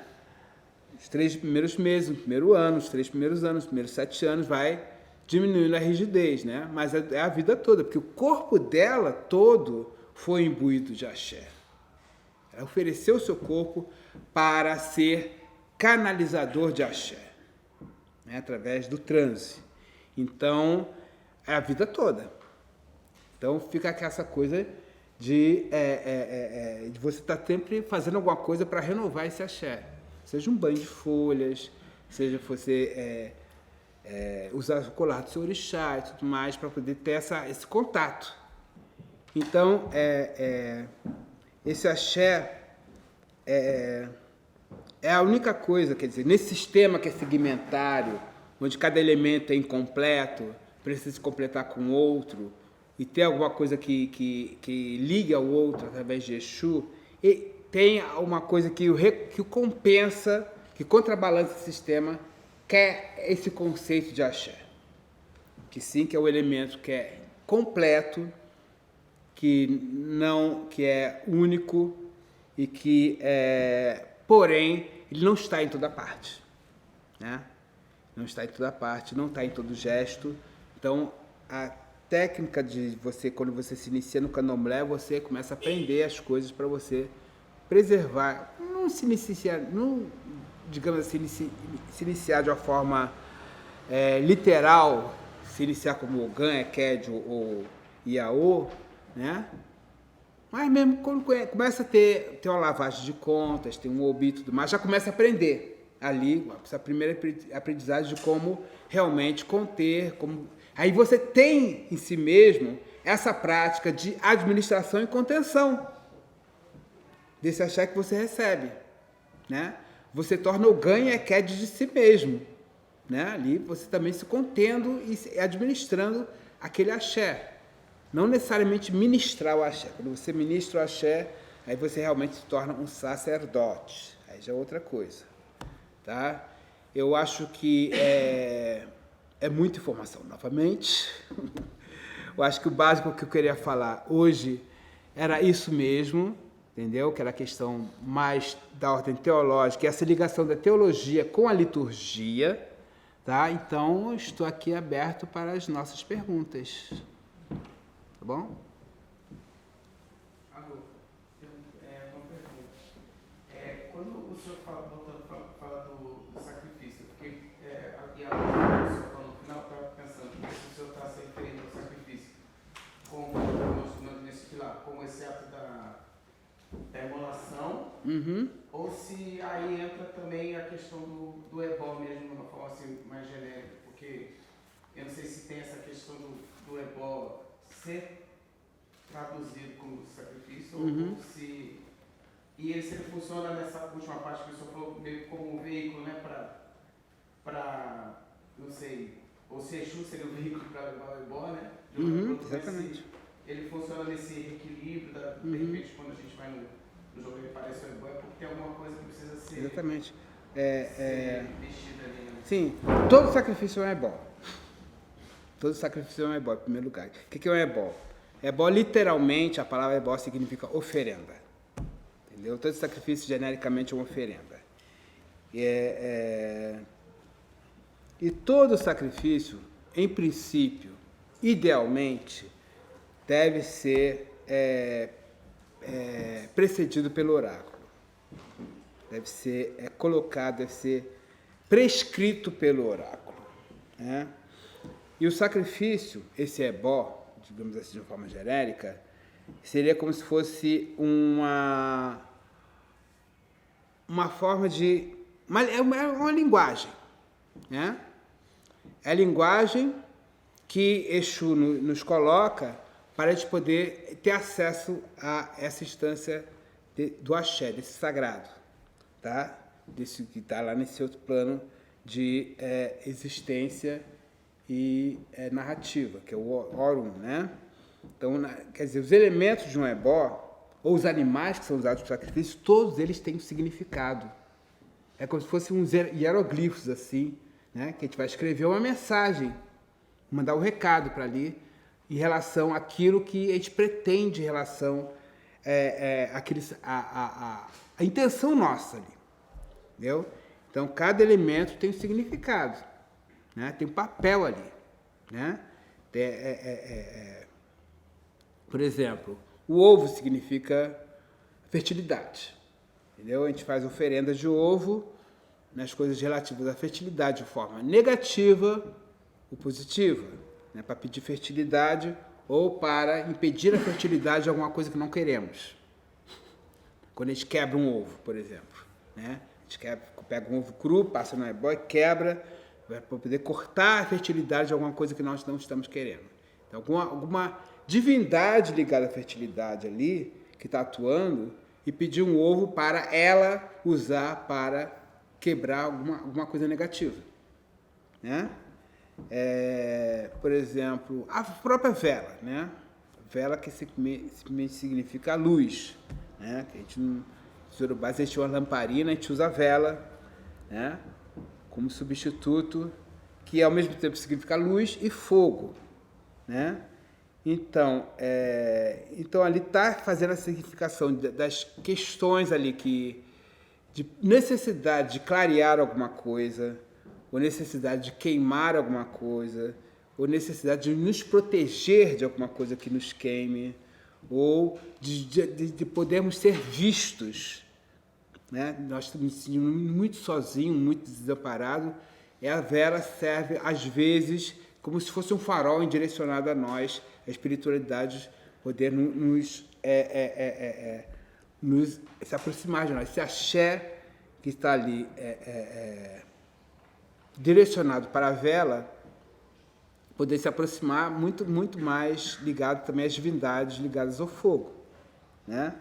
Os 3 primeiros meses, no primeiro ano, os 3 primeiros anos, os primeiros 7 anos, vai diminuindo a rigidez, né? Mas é a vida toda, porque o corpo dela todo foi imbuído de axé. Ela ofereceu o seu corpo para ser canalizador de axé, né? Através do transe. Então, é a vida toda. Então, fica essa coisa de você estar sempre fazendo alguma coisa para renovar esse axé. Seja um banho de folhas, seja você usar o colar do seu orixá e tudo mais, para poder ter esse contato. Então, esse axé é a única coisa, quer dizer, nesse sistema que é segmentário, onde cada elemento é incompleto, precisa se completar com outro, e ter alguma coisa que ligue ao outro através de Exu, e tem uma coisa que o compensa, que contrabalança o sistema, que é esse conceito de axé. Que sim, que é o elemento que é completo, que é único e que, porém, ele não está em toda parte, né? Não está em toda parte, não está em todo gesto. Então, a técnica de você, quando você se inicia no candomblé, você começa a aprender as coisas para você preservar, não se iniciar, não, digamos assim, se iniciar de uma forma literal, se iniciar como Ogã, Eked ou Iaô, né? Mas mesmo quando começa a ter uma lavagem de contas, tem um obi e tudo mais, já começa a aprender ali, essa primeira aprendizagem de como realmente conter, aí você tem em si mesmo essa prática de administração e contenção desse axé que você recebe, né? Você torna o ganho Eked de si mesmo, né? Ali você também se contendo e administrando aquele axé. Não necessariamente ministrar o axé. Quando você ministra o axé, aí você realmente se torna um sacerdote. Aí já é outra coisa, tá? Eu acho que é muita informação, novamente. Eu acho que o básico que eu queria falar hoje era isso mesmo, entendeu? Que era a questão mais da ordem teológica, essa ligação da teologia com a liturgia, tá? Então, estou aqui aberto para as nossas perguntas. Tá bom? Alô, uma pergunta. Quando o senhor fala do sacrifício, porque aqui a o senhor falou no final, estava pensando que se o senhor está se referindo ao sacrifício como nesse pilar, como esse ato da emolação, ou se aí entra também a questão do ebó mesmo, de uma forma assim mais genérica, porque eu não sei se tem essa questão do ebó ser traduzido como sacrifício, ou se... E ele sempre funciona nessa última parte que o senhor falou, meio como um veículo, né, para, não sei, ou se Exu seria o veículo para levar o ebó, né? Exatamente. Ele funciona nesse equilíbrio, de repente, quando a gente vai no jogo ele parece o ebó, é porque tem alguma coisa que precisa ser... Exatamente. ser mexida ali, né? Sim, todo sacrifício é um ebó. Todo sacrifício é um ebó, em primeiro lugar. O que é um ebó? Ebó, literalmente, a palavra ebó significa oferenda. Entendeu? Todo sacrifício, genericamente, é uma oferenda. E todo sacrifício, em princípio, idealmente, deve ser precedido pelo oráculo. Deve ser colocado, deve ser prescrito pelo oráculo. Né? E o sacrifício, esse ebó, digamos assim, de uma forma genérica, seria como se fosse uma forma de... é uma linguagem. Né? É a linguagem que Exu nos coloca para a gente poder ter acesso a essa instância do axé, desse sagrado, tá? Desse que está lá nesse outro plano de existência e narrativa, que é o Orum, né? Então, quer dizer, os elementos de um ebó, ou os animais que são usados para sacrifício, todos eles têm um significado. É como se fossem uns hieroglifos, assim, né? Que a gente vai escrever uma mensagem, mandar um recado para ali, em relação àquilo que a gente pretende, em relação a intenção nossa ali. Entendeu? Então, cada elemento tem um significado, né? Tem um papel ali. Né? Por exemplo, o ovo significa fertilidade. Entendeu? A gente faz oferendas de ovo nas coisas relativas à fertilidade de forma negativa ou positiva, né? Para pedir fertilidade ou para impedir a fertilidade de alguma coisa que não queremos. Quando a gente quebra um ovo, por exemplo, né? A gente pega um ovo cru, passa no ebó e quebra para poder cortar a fertilidade de alguma coisa que nós não estamos querendo. Então, alguma divindade ligada à fertilidade ali, que está atuando, e pedir um ovo para ela usar para quebrar alguma coisa negativa. Né? Por exemplo, a própria vela. Né? Vela que simplesmente significa a luz. Né? Que a gente não... Nos Yorubás, a gente usa lamparina, a gente usa a vela, né? Como substituto, que ao mesmo tempo significa luz e fogo. Né? Então ali está fazendo a significação das questões ali de necessidade de clarear alguma coisa, ou necessidade de queimar alguma coisa, ou necessidade de nos proteger de alguma coisa que nos queime, ou de podermos ser vistos. Né? Nós estamos muito sozinhos, muito desamparados, e a vela serve, às vezes, como se fosse um farol direcionado a nós, a espiritualidade poder nos se aproximar de nós. Esse axé que está ali direcionado para a vela, poder se aproximar muito, muito mais ligado também às divindades ligadas ao fogo. Né?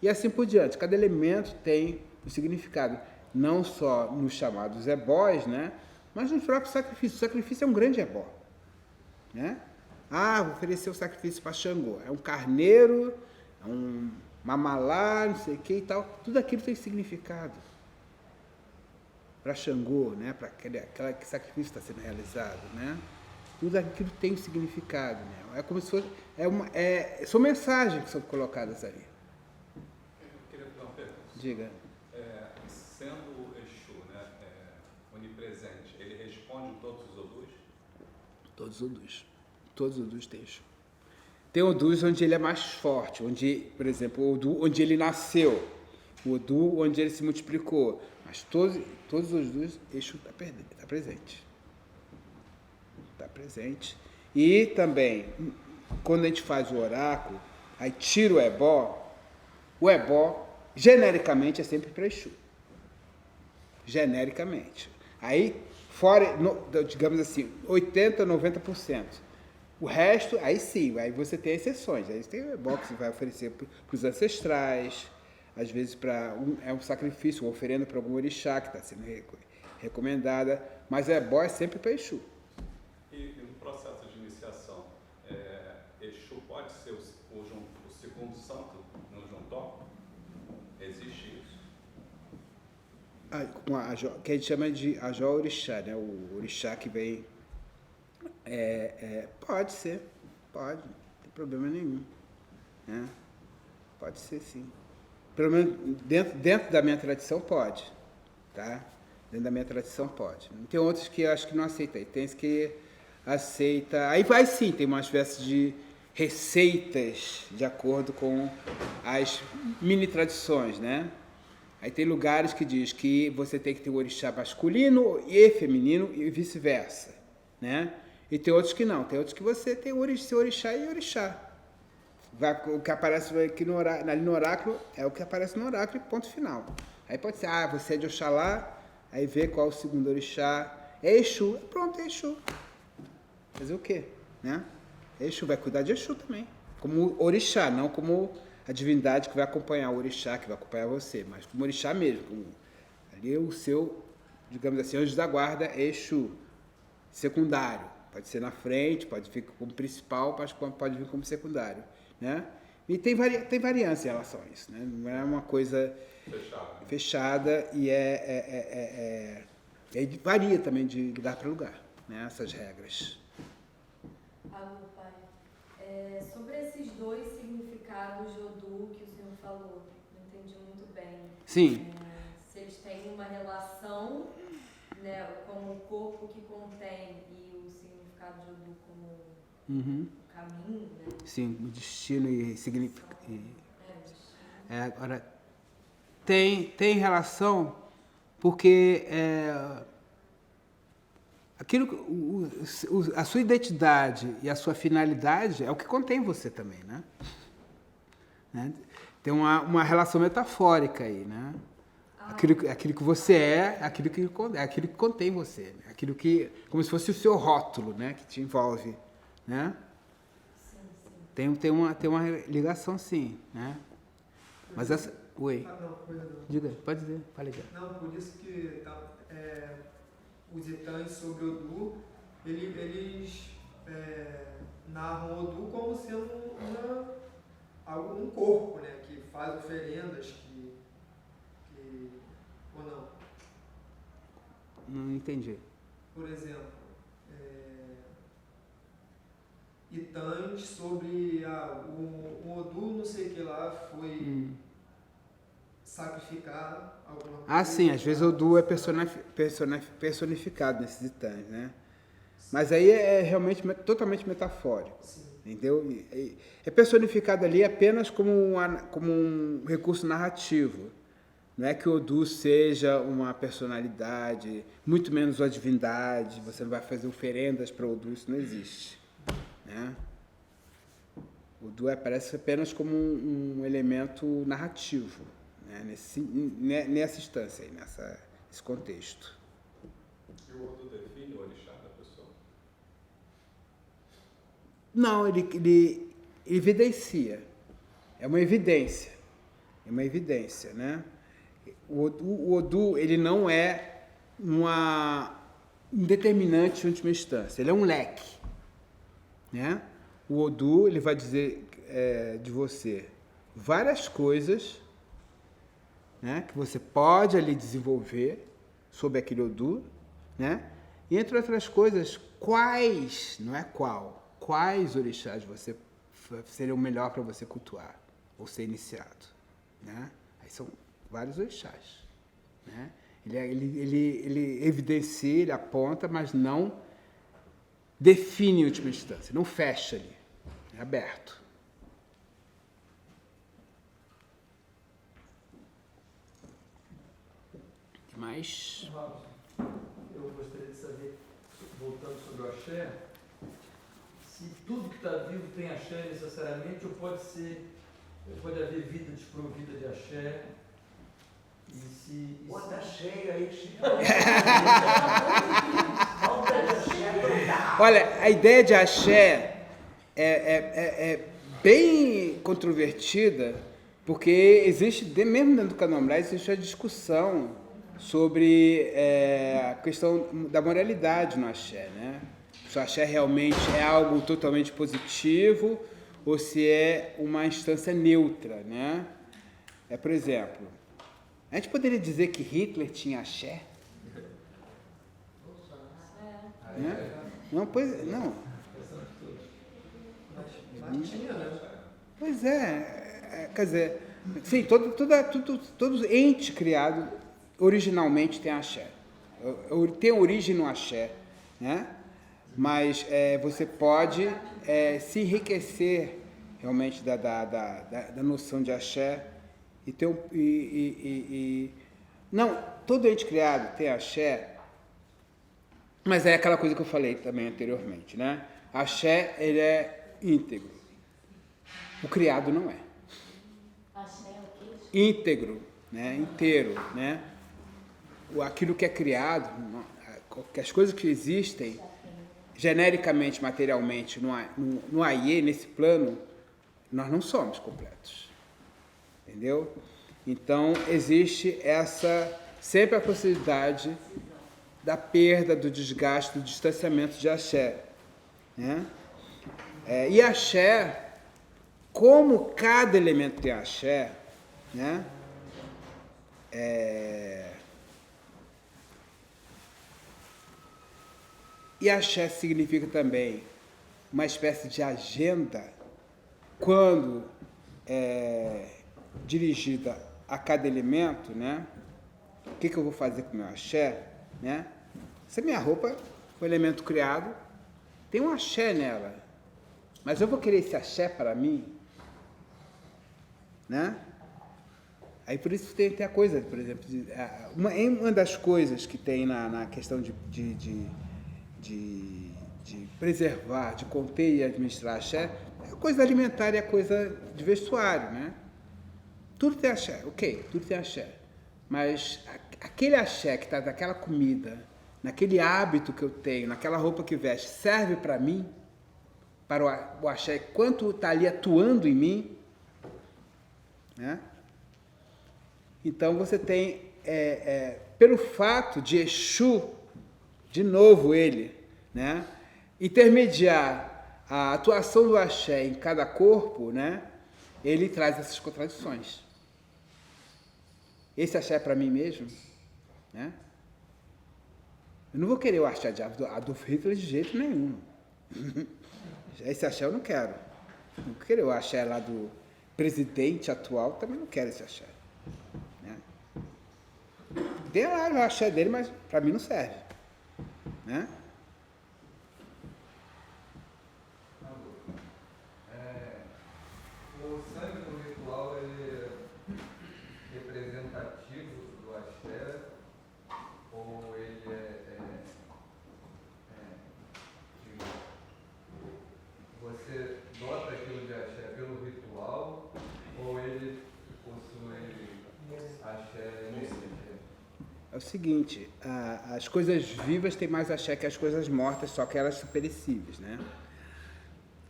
E assim por diante. Cada elemento tem um significado, não só nos chamados ebós, né? Mas no próprio sacrifício. O sacrifício é um grande ebó. Né? Vou oferecer o sacrifício para Xangô. É um carneiro, é um mamalá, não sei o que e tal. Tudo aquilo tem significado. para Xangô, né? Para aquela que sacrifício está sendo realizado, né? Tudo aquilo tem um significado, né? É como se fosse, são mensagens que são colocadas ali. Eu queria fazer uma pergunta. Diga. Sendo o Exu, né, onipresente, ele responde todos os odus? Todos os odus. Todos os odus têm Exu. Tem odus onde ele é mais forte, onde, por exemplo, o odu onde ele nasceu, o odu onde ele se multiplicou. Mas todos os odus, Exu está presente. Está presente. E também, quando a gente faz o oráculo, aí tira o ebó, genericamente, é sempre para Exu. Genericamente. Aí, fora, digamos assim, 80%, 90%. O resto, aí sim, aí você tem exceções. Aí tem o ebó que você vai oferecer para os ancestrais, às vezes é um sacrifício, uma oferenda para algum orixá que está sendo recomendada, mas o ebó é sempre para Exu. E no processo de iniciação, Exu pode ser o segundo santo no Juntó? Existe isso? Que a gente chama de Ajó Orixá, né? O orixá que vem... pode ser, pode, não tem problema nenhum, né? Pode ser sim. Pelo menos dentro da minha tradição pode, tá? Dentro da minha tradição pode. Tem outros que eu acho que não aceita, tem esse que aceita, aí vai sim, tem uma espécie de receitas de acordo com as mini tradições, né? Aí tem lugares que diz que você tem que ter o orixá masculino e feminino e vice-versa, né? E tem outros que não, tem outros que você tem orixá e orixá. O que aparece aqui ali no oráculo é o que aparece no oráculo e ponto final. Aí pode ser, você é de Oxalá, aí vê qual é o segundo orixá, é Exu, pronto, é Exu. Fazer o quê? Né? Exu vai cuidar de Exu também, como orixá, não como a divindade que vai acompanhar o orixá, que vai acompanhar você, mas como orixá mesmo. Ali o seu, digamos assim, anjo da guarda é Exu, secundário. Pode ser na frente, pode vir como principal, pode vir como secundário, né? E tem variância em relação a isso, né? Não é uma coisa fechada e varia também de lugar para lugar, né? Essas regras. Alô, pai. Sobre esses dois significados de Odu que o senhor falou, não entendi muito bem. Sim. Se eles têm uma relação, né, como o corpo que contém e o significado de Odu como o caminho, né? Sim, o destino e significado. Agora, tem relação porque a sua identidade e a sua finalidade é o que contém você também, né? Tem uma relação metafórica aí, né? Aquilo que você é aquilo que contém você, né? Aquilo que, como se fosse o seu rótulo, né? Que te envolve, né? Sim. Tem uma ligação, sim, né? Mas essa... Oi. Diga, pode dizer, fale já. Não, por isso que os itãs sobre Odu, eles narram Odu como sendo um corpo, né? Que faz oferendas, ou não? Não entendi. Por exemplo, itãs sobre o Odu, não sei o que lá, foi sacrificado. Alguma coisa, sim, às vezes o Odu é personificado nesses itãs, né? Sim. Mas aí é realmente totalmente metafórico. Sim. Entendeu? É personificado ali apenas como um recurso narrativo. Não é que o Odu seja uma personalidade, muito menos uma divindade, você não vai fazer oferendas para o Odu, isso não existe. Né? O Odu aparece apenas como um elemento narrativo, né? Nessa instância, aí, nesse contexto. E o Odu define o orixá da pessoa? Não, ele evidencia. É uma evidência. Né? O Odu, ele não é um determinante de última instância, ele é um leque, né? O Odu, ele vai dizer de você várias coisas, né, que você pode ali desenvolver sob aquele Odu, né? E entre outras coisas, quais, não é qual, quais orixás seriam melhor para você cultuar ou ser iniciado, né? Aí são vários orixás, né? Ele evidencia, ele aponta, mas não define em última instância, não fecha ali, é aberto. Mas eu gostaria de saber, voltando sobre o axé, se tudo que está vivo tem axé necessariamente, ou pode haver vida desprovida de axé. Pô, tá cheio aí, Chico. Olha, a ideia de axé é bem controvertida, porque existe, mesmo dentro do candomblé, existe a discussão sobre a questão da moralidade no axé, né? Se o axé realmente é algo totalmente positivo ou se é uma instância neutra, né? Por exemplo, a gente poderia dizer que Hitler tinha axé? Né? Não, pois não. Mas tinha, né? Pois quer dizer, sim, todo ente criado originalmente tem axé. Tem origem no axé, né? Mas você pode se enriquecer realmente da noção de axé e ter não, todo ente criado tem axé, mas é aquela coisa que eu falei também anteriormente, né? Axé, ele é íntegro. O criado não é. Axé é o quê? Íntegro, né? Inteiro, né? Aquilo que é criado, as coisas que existem genericamente, materialmente, no Aie, nesse plano, nós não somos completos. Entendeu? Então, existe sempre a possibilidade da perda, do desgaste, do distanciamento de axé, né? E axé, como cada elemento tem axé, né? E axé significa também uma espécie de agenda quando dirigida a cada elemento, né? O que eu vou fazer com o meu axé, né? Se a minha roupa foi um elemento criado, tem um axé nela, mas eu vou querer esse axé para mim, né? Aí por isso tem a coisa, por exemplo, uma das coisas que tem na questão de preservar, de conter e administrar axé, é a coisa alimentar e a coisa de vestuário, né? Tudo tem axé, ok, tudo tem axé. Mas aquele axé que está naquela comida, naquele hábito que eu tenho, naquela roupa que veste, serve para mim, para o axé, quanto está ali atuando em mim, né? Então você tem, pelo fato de Exu, de novo ele, né, intermediar a atuação do axé em cada corpo, né, ele traz essas contradições. Esse axé é para mim mesmo, né? Eu não vou querer o axé de Adolf Hitler de jeito nenhum. Esse axé eu não quero. Não vou querer o axé lá do presidente atual, também não quero esse axé. Né? Tem lá o axé dele, mas para mim não serve. Né? O sangue do ritual ele é representativo do axé ou ele você nota aquilo de axé pelo ritual ou ele possui axé inerente? É o seguinte, as coisas vivas têm mais axé que as coisas mortas, só que elas são perecíveis, né?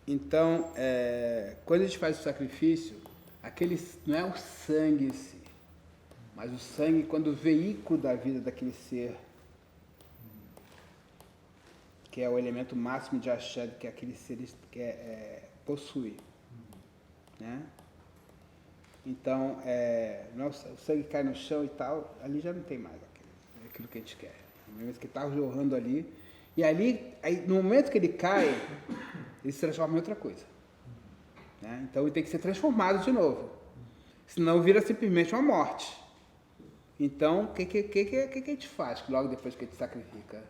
Então, quando a gente faz o sacrifício, não é o sangue em si, mas o sangue quando o veículo da vida daquele ser, que é o elemento máximo de axé que aquele ser possui, né? Então, o sangue cai no chão e tal, ali já não tem mais aquilo que a gente quer. No momento que está jorrando ali. E ali, aí, no momento que ele cai, ele se transforma em outra coisa. Né? Então ele tem que ser transformado de novo. Senão vira simplesmente uma morte. Então, o que a gente faz logo depois que a gente sacrifica?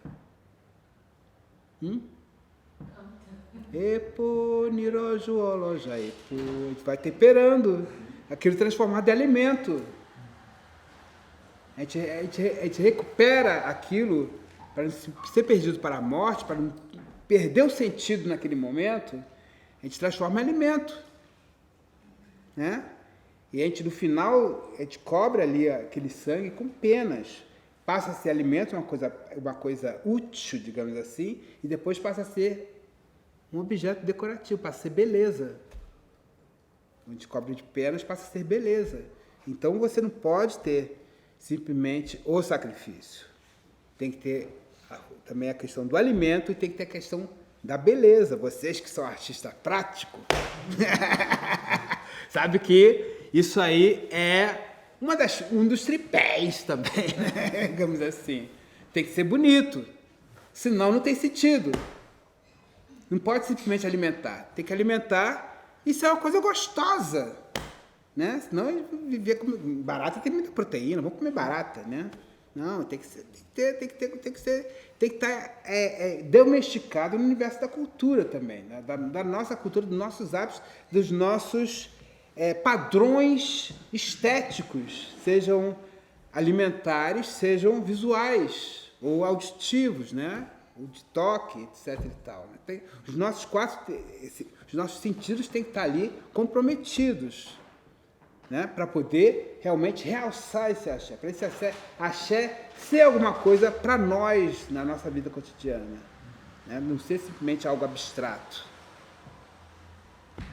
Epo, niroju, oloja, epo. A gente vai temperando aquilo transformado em alimento. A gente recupera aquilo para não ser perdido para a morte, para não perder o sentido naquele momento. A gente transforma em alimento. Né? E a gente, no final, a gente cobre ali aquele sangue com penas. Passa a ser alimento, uma coisa útil, digamos assim, e depois passa a ser um objeto decorativo, passa a ser beleza. A gente cobre de penas, passa a ser beleza. Então você não pode ter simplesmente o sacrifício. Tem que ter também a questão do alimento e tem que ter a questão da beleza. Vocês que são artistas práticos, sabe que isso aí é um dos tripés também, né? Digamos assim. Tem que ser bonito, senão não tem sentido. Não pode simplesmente alimentar. Tem que alimentar e isso é uma coisa gostosa. Né? Senão viver com barata tem muita proteína, vamos comer barata, né? Não, tem que estar domesticado no universo da cultura também, né? da nossa cultura, dos nossos hábitos, dos nossos padrões estéticos, sejam alimentares, sejam visuais ou auditivos, né? Ou de toque, etc. E tal, né? Os nossos sentidos têm que estar ali comprometidos. Né, para poder realmente realçar esse axé, para esse axé ser alguma coisa para nós na nossa vida cotidiana, né, não ser simplesmente algo abstrato. O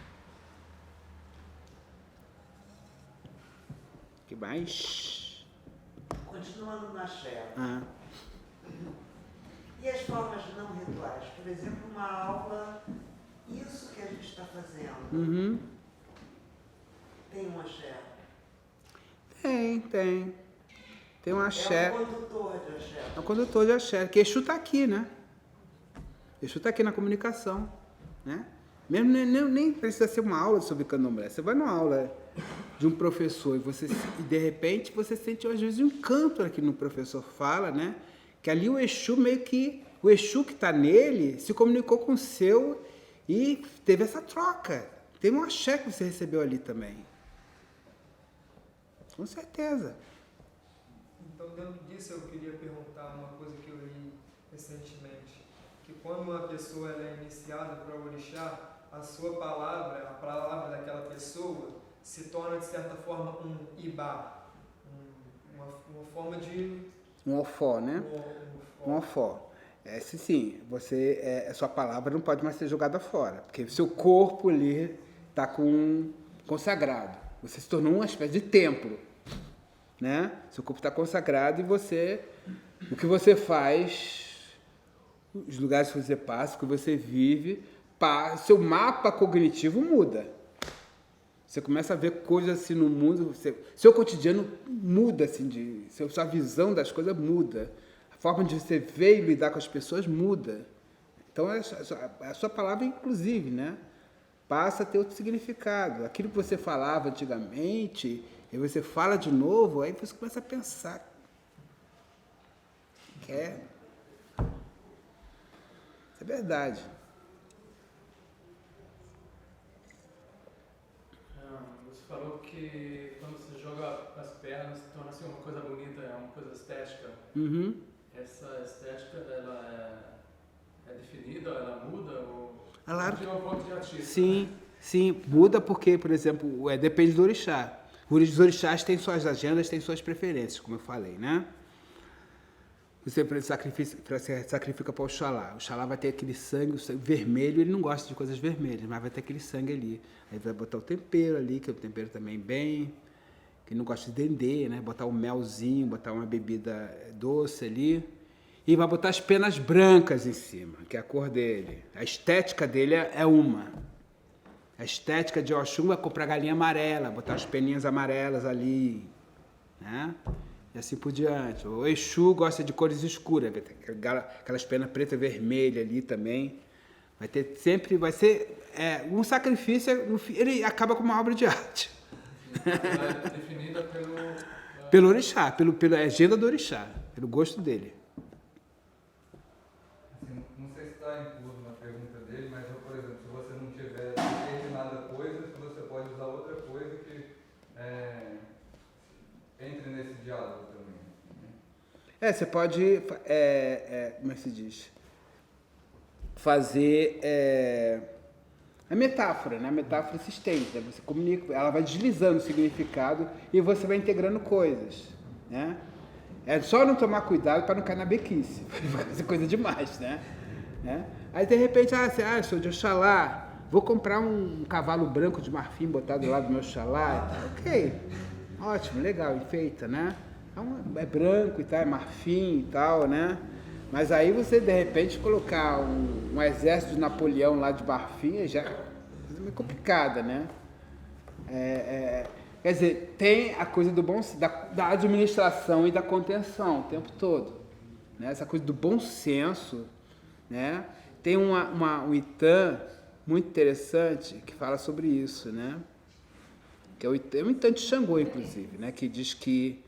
que mais? Continuando no axé. E as formas não rituais? Por exemplo, uma aula, isso que a gente está fazendo. Tem um axé? Tem um axé. É um condutor de axé. É um condutor de axé, que Exu está aqui, né? Exu está aqui na comunicação, né? Mesmo nem precisa ser uma aula sobre candomblé. Você vai numa aula de um professor e de repente você sente às vezes um canto aqui no professor fala, né? Que ali o Exu que está nele se comunicou com o seu e teve essa troca. Tem um axé que você recebeu ali também. Com certeza. Então, dentro disso, eu queria perguntar uma coisa que eu li recentemente. Que quando uma pessoa é iniciada para o orixá, a sua palavra, a palavra daquela pessoa, se torna, de certa forma, um ibá. Uma forma de... Um ofó, né? Um ofó. Sim, a sua palavra não pode mais ser jogada fora, porque o seu corpo ali está consagrado. Você se tornou uma espécie de templo, né? Seu corpo está consagrado e o que você faz, os lugares que você passa, o que você vive, seu mapa cognitivo muda. Você começa a ver coisas assim no mundo, seu cotidiano muda, assim, sua visão das coisas muda. A forma de você ver e lidar com as pessoas muda. Então, a sua palavra, inclusive, né? Passa a ter outro significado. Aquilo que você falava antigamente, e você fala de novo, aí você começa a pensar. Isso é verdade. Você falou que quando você joga as pernas, torna assim uma coisa bonita, é uma coisa estética. Uhum. Essa estética, ela é definida, ela muda? Ou... De uma ponto de artista. Sim, muda porque, por exemplo, depende do orixá. Os orixás têm suas agendas, têm suas preferências, como eu falei, né? Você sacrifica para o Oxalá. O Oxalá vai ter aquele sangue vermelho, ele não gosta de coisas vermelhas, mas vai ter aquele sangue ali. Aí vai botar o tempero ali, que é um tempero também bem... que não gosta de dendê, né? Botar um melzinho, botar uma bebida doce ali. E vai botar as penas brancas em cima, que é a cor dele. A estética dele é uma. A estética de Oxum é comprar galinha amarela, botar as peninhas amarelas ali, né? e assim por diante. O Exu gosta de cores escuras, aquelas penas preta e vermelha ali também. Vai ser um sacrifício, ele acaba com uma obra de arte. Ela é definida pelo orixá, pela agenda do orixá, pelo gosto dele. Assim, não sei se está incluso na pergunta dele, mas, por exemplo, se você não tiver determinada coisa, se você pode usar outra coisa que entre nesse diálogo também. Você pode, como é que se diz? Fazer a metáfora, né? A metáfora se estende, né? Você comunica, ela vai deslizando o significado e você vai integrando coisas, né? É só não tomar cuidado para não cair na bequice, fazer coisa demais, né? Aí de repente, eu sou de Oxalá, vou comprar um cavalo branco de marfim, botar do lado do meu Oxalá, ok, ótimo, legal, enfeita, né? Então, é branco e tal, é marfim e tal, né? Mas aí você, de repente, colocar um exército de Napoleão lá de marfim já é meio complicada, né? Quer dizer, tem a coisa do da administração e da contenção o tempo todo, né? Essa coisa do bom senso, né? Tem um Itan muito interessante que fala sobre isso, né? Que é um Itan de Xangô, inclusive, né? Que diz que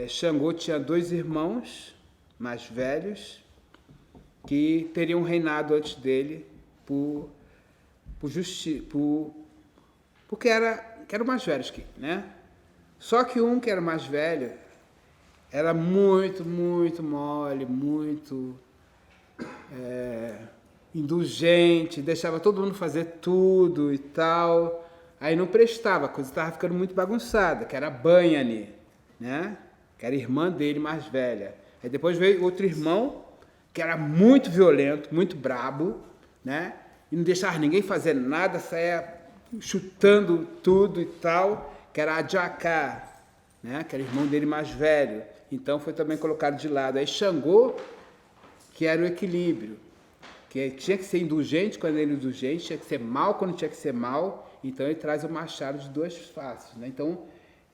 Xangô tinha 2 irmãos mais velhos que teriam reinado antes dele porque eram mais velhos que ele, né? Só que um que era mais velho era muito, muito mole, muito indulgente, deixava todo mundo fazer tudo e tal. Aí não prestava, a coisa estava ficando muito bagunçada, que era a Banhane, né? Que era a irmã dele mais velha. Aí depois veio outro irmão, que era muito violento, muito brabo, né? E não deixava ninguém fazer nada, saía chutando tudo e tal, que era a Jacá, né? Que era irmão dele mais velho. Então foi também colocado de lado. Aí Xangô, que era o equilíbrio, que tinha que ser indulgente quando era indulgente, tinha que ser mal quando tinha que ser mal. Então ele traz o machado de 2 faces, né? Então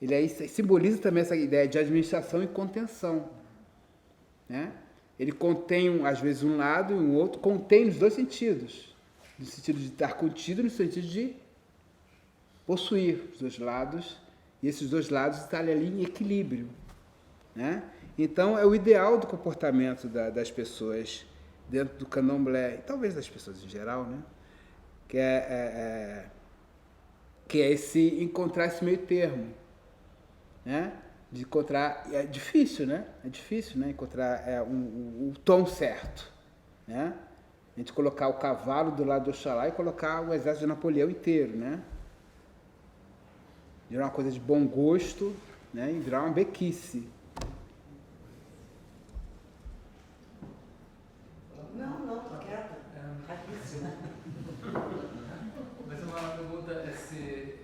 ele aí simboliza também essa ideia de administração e contenção, né? Ele contém, às vezes, um lado e um outro, contém nos 2 sentidos. No sentido de estar contido e no sentido de possuir os 2 lados. E esses 2 lados estarem ali em equilíbrio, né? Então, é o ideal do comportamento das pessoas dentro do candomblé, e talvez das pessoas em geral, né? Que é encontrar esse meio termo, né? De encontrar, é difícil, né? Encontrar o tom certo, né? A gente colocar o cavalo do lado do Oxalá e colocar o exército de Napoleão inteiro, né? Virar uma coisa de bom gosto, né? E virar uma bequice. Não, tô quieta. Mas uma pergunta, esses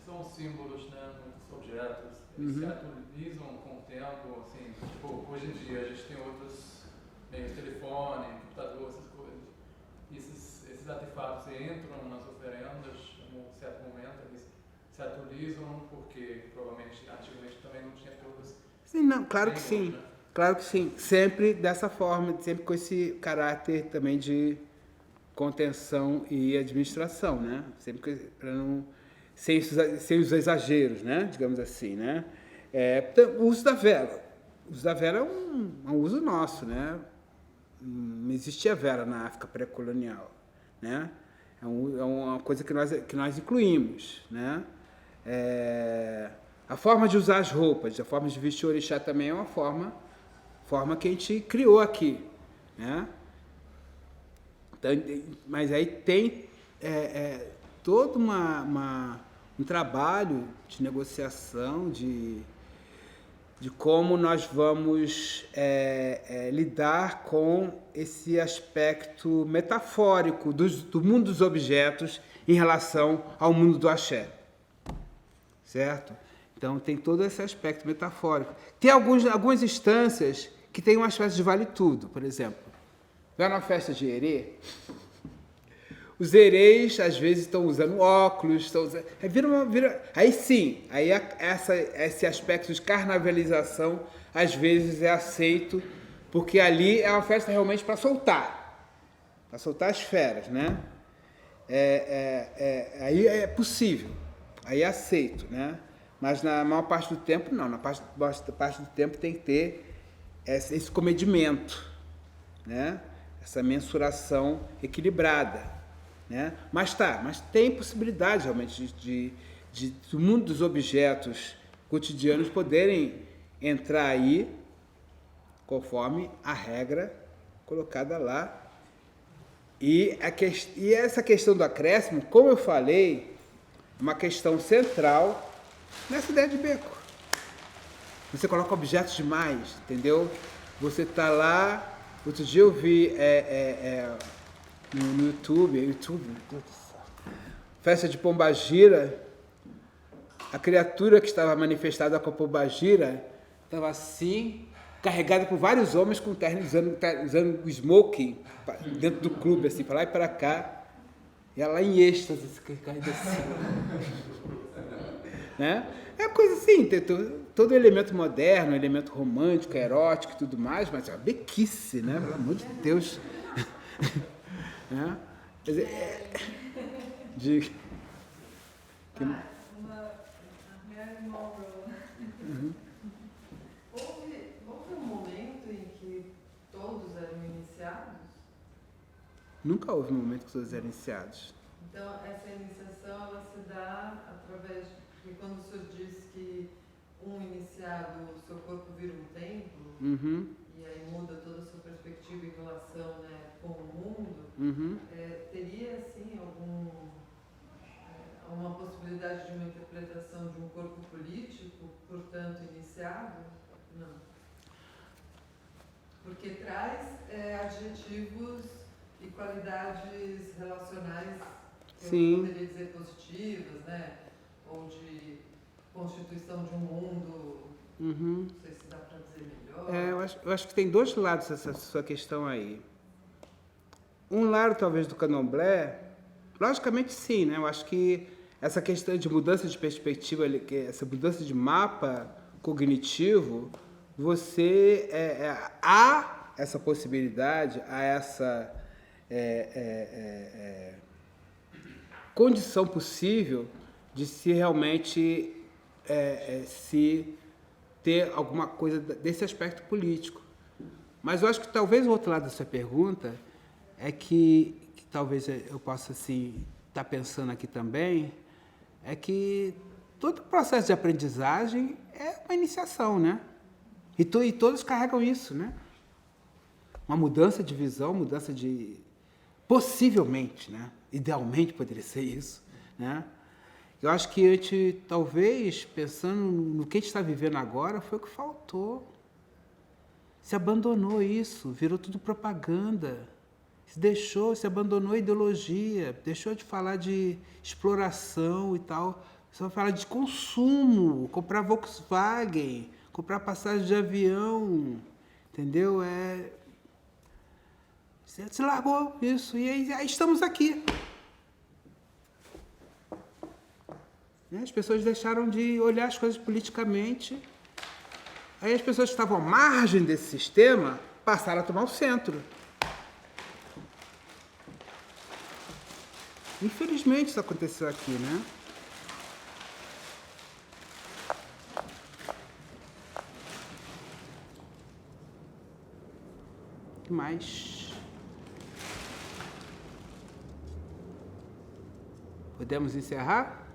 são símbolos, né? Muitos objetos, eles se atualizam com o tempo, assim, tipo, hoje em dia a gente tem outros meios, telefone, computador, essas coisas. Esses artefatos entram nas oferendas em um certo momento, eles se atualizam, porque provavelmente antigamente também não tinha todos. Sim, não, claro que sim. Né? Claro que sim. Sempre dessa forma, sempre com esse caráter também de contenção e administração, né? Sempre para não sem os exageros, né? Digamos assim, né? O uso da vela. O uso da vela é um uso nosso, né? Não existia vela na África pré-colonial, né? É uma coisa que nós incluímos, né? A forma de usar as roupas, a forma de vestir o orixá também é uma forma que a gente criou aqui, né? Então, mas aí tem todo um trabalho de negociação, de como nós vamos lidar com esse aspecto metafórico do mundo dos objetos em relação ao mundo do axé, certo? Então tem todo esse aspecto metafórico. Tem algumas instâncias que tem uma espécie de vale tudo, por exemplo. Vai numa festa de Herê, Os hereis, às vezes, estão usando óculos, estão usando... Aí sim, aí esse aspecto de carnavalização, às vezes, é aceito, porque ali é uma festa realmente para soltar as feras, né? Aí é possível, aí é aceito, né? Mas na maior parte do tempo, não. Na parte do tempo tem que ter esse comedimento, né? Essa mensuração equilibrada, né? Mas tem possibilidade realmente do mundo dos objetos cotidianos poderem entrar aí conforme a regra colocada lá. E essa questão do acréscimo, como eu falei, é uma questão central nessa ideia de beco. Você coloca objetos demais, entendeu? Você tá lá. Outro dia eu vi no YouTube, festa de Pombagira, a criatura que estava manifestada com a Pombagira estava assim, carregada por vários homens com terno, usando smoking dentro do clube, assim, para lá e para cá, e ela em êxtase, carregada assim. Né? É coisa assim, tem todo elemento moderno, elemento romântico, erótico e tudo mais, mas é uma bequice, né? Pelo amor de Deus. Né? Quer dizer, Mary Monroe. Houve um momento em que todos eram iniciados? Nunca houve um momento que todos eram iniciados. Então, essa iniciação ela se dá através de... Porque quando o senhor diz que um iniciado, o seu corpo vira um templo, e aí muda toda a sua perspectiva em relação, né, com o mundo, teria, assim, uma possibilidade de uma interpretação de um corpo político, portanto, iniciado? Não. Porque traz adjetivos e qualidades relacionais, eu poderia dizer positivas, né? Ou de constituição de um mundo, não sei se dá para dizer melhor. Eu acho que tem dois lados essa sua questão aí. Um lado, talvez, do candomblé, logicamente sim, né? Eu acho que essa questão de mudança de perspectiva, essa mudança de mapa cognitivo, há essa possibilidade, há essa condição possível de se realmente se ter alguma coisa desse aspecto político. Mas eu acho que talvez o outro lado da sua pergunta é que talvez eu possa assim, estar pensando aqui também, é que todo processo de aprendizagem é uma iniciação, né? E todos carregam isso, né? Uma mudança de visão, mudança de... Possivelmente, né? Idealmente poderia ser isso, né? Eu acho que a gente, talvez, pensando no que a gente está vivendo agora, foi o que faltou. Se abandonou isso, virou tudo propaganda. Se abandonou a ideologia, deixou de falar de exploração e tal. Só falar de consumo, comprar Volkswagen, comprar passagem de avião, entendeu? Você se largou isso, e aí estamos aqui. As pessoas deixaram de olhar as coisas politicamente. Aí as pessoas que estavam à margem desse sistema passaram a tomar o centro. Infelizmente isso aconteceu aqui, né? O que mais? Podemos encerrar?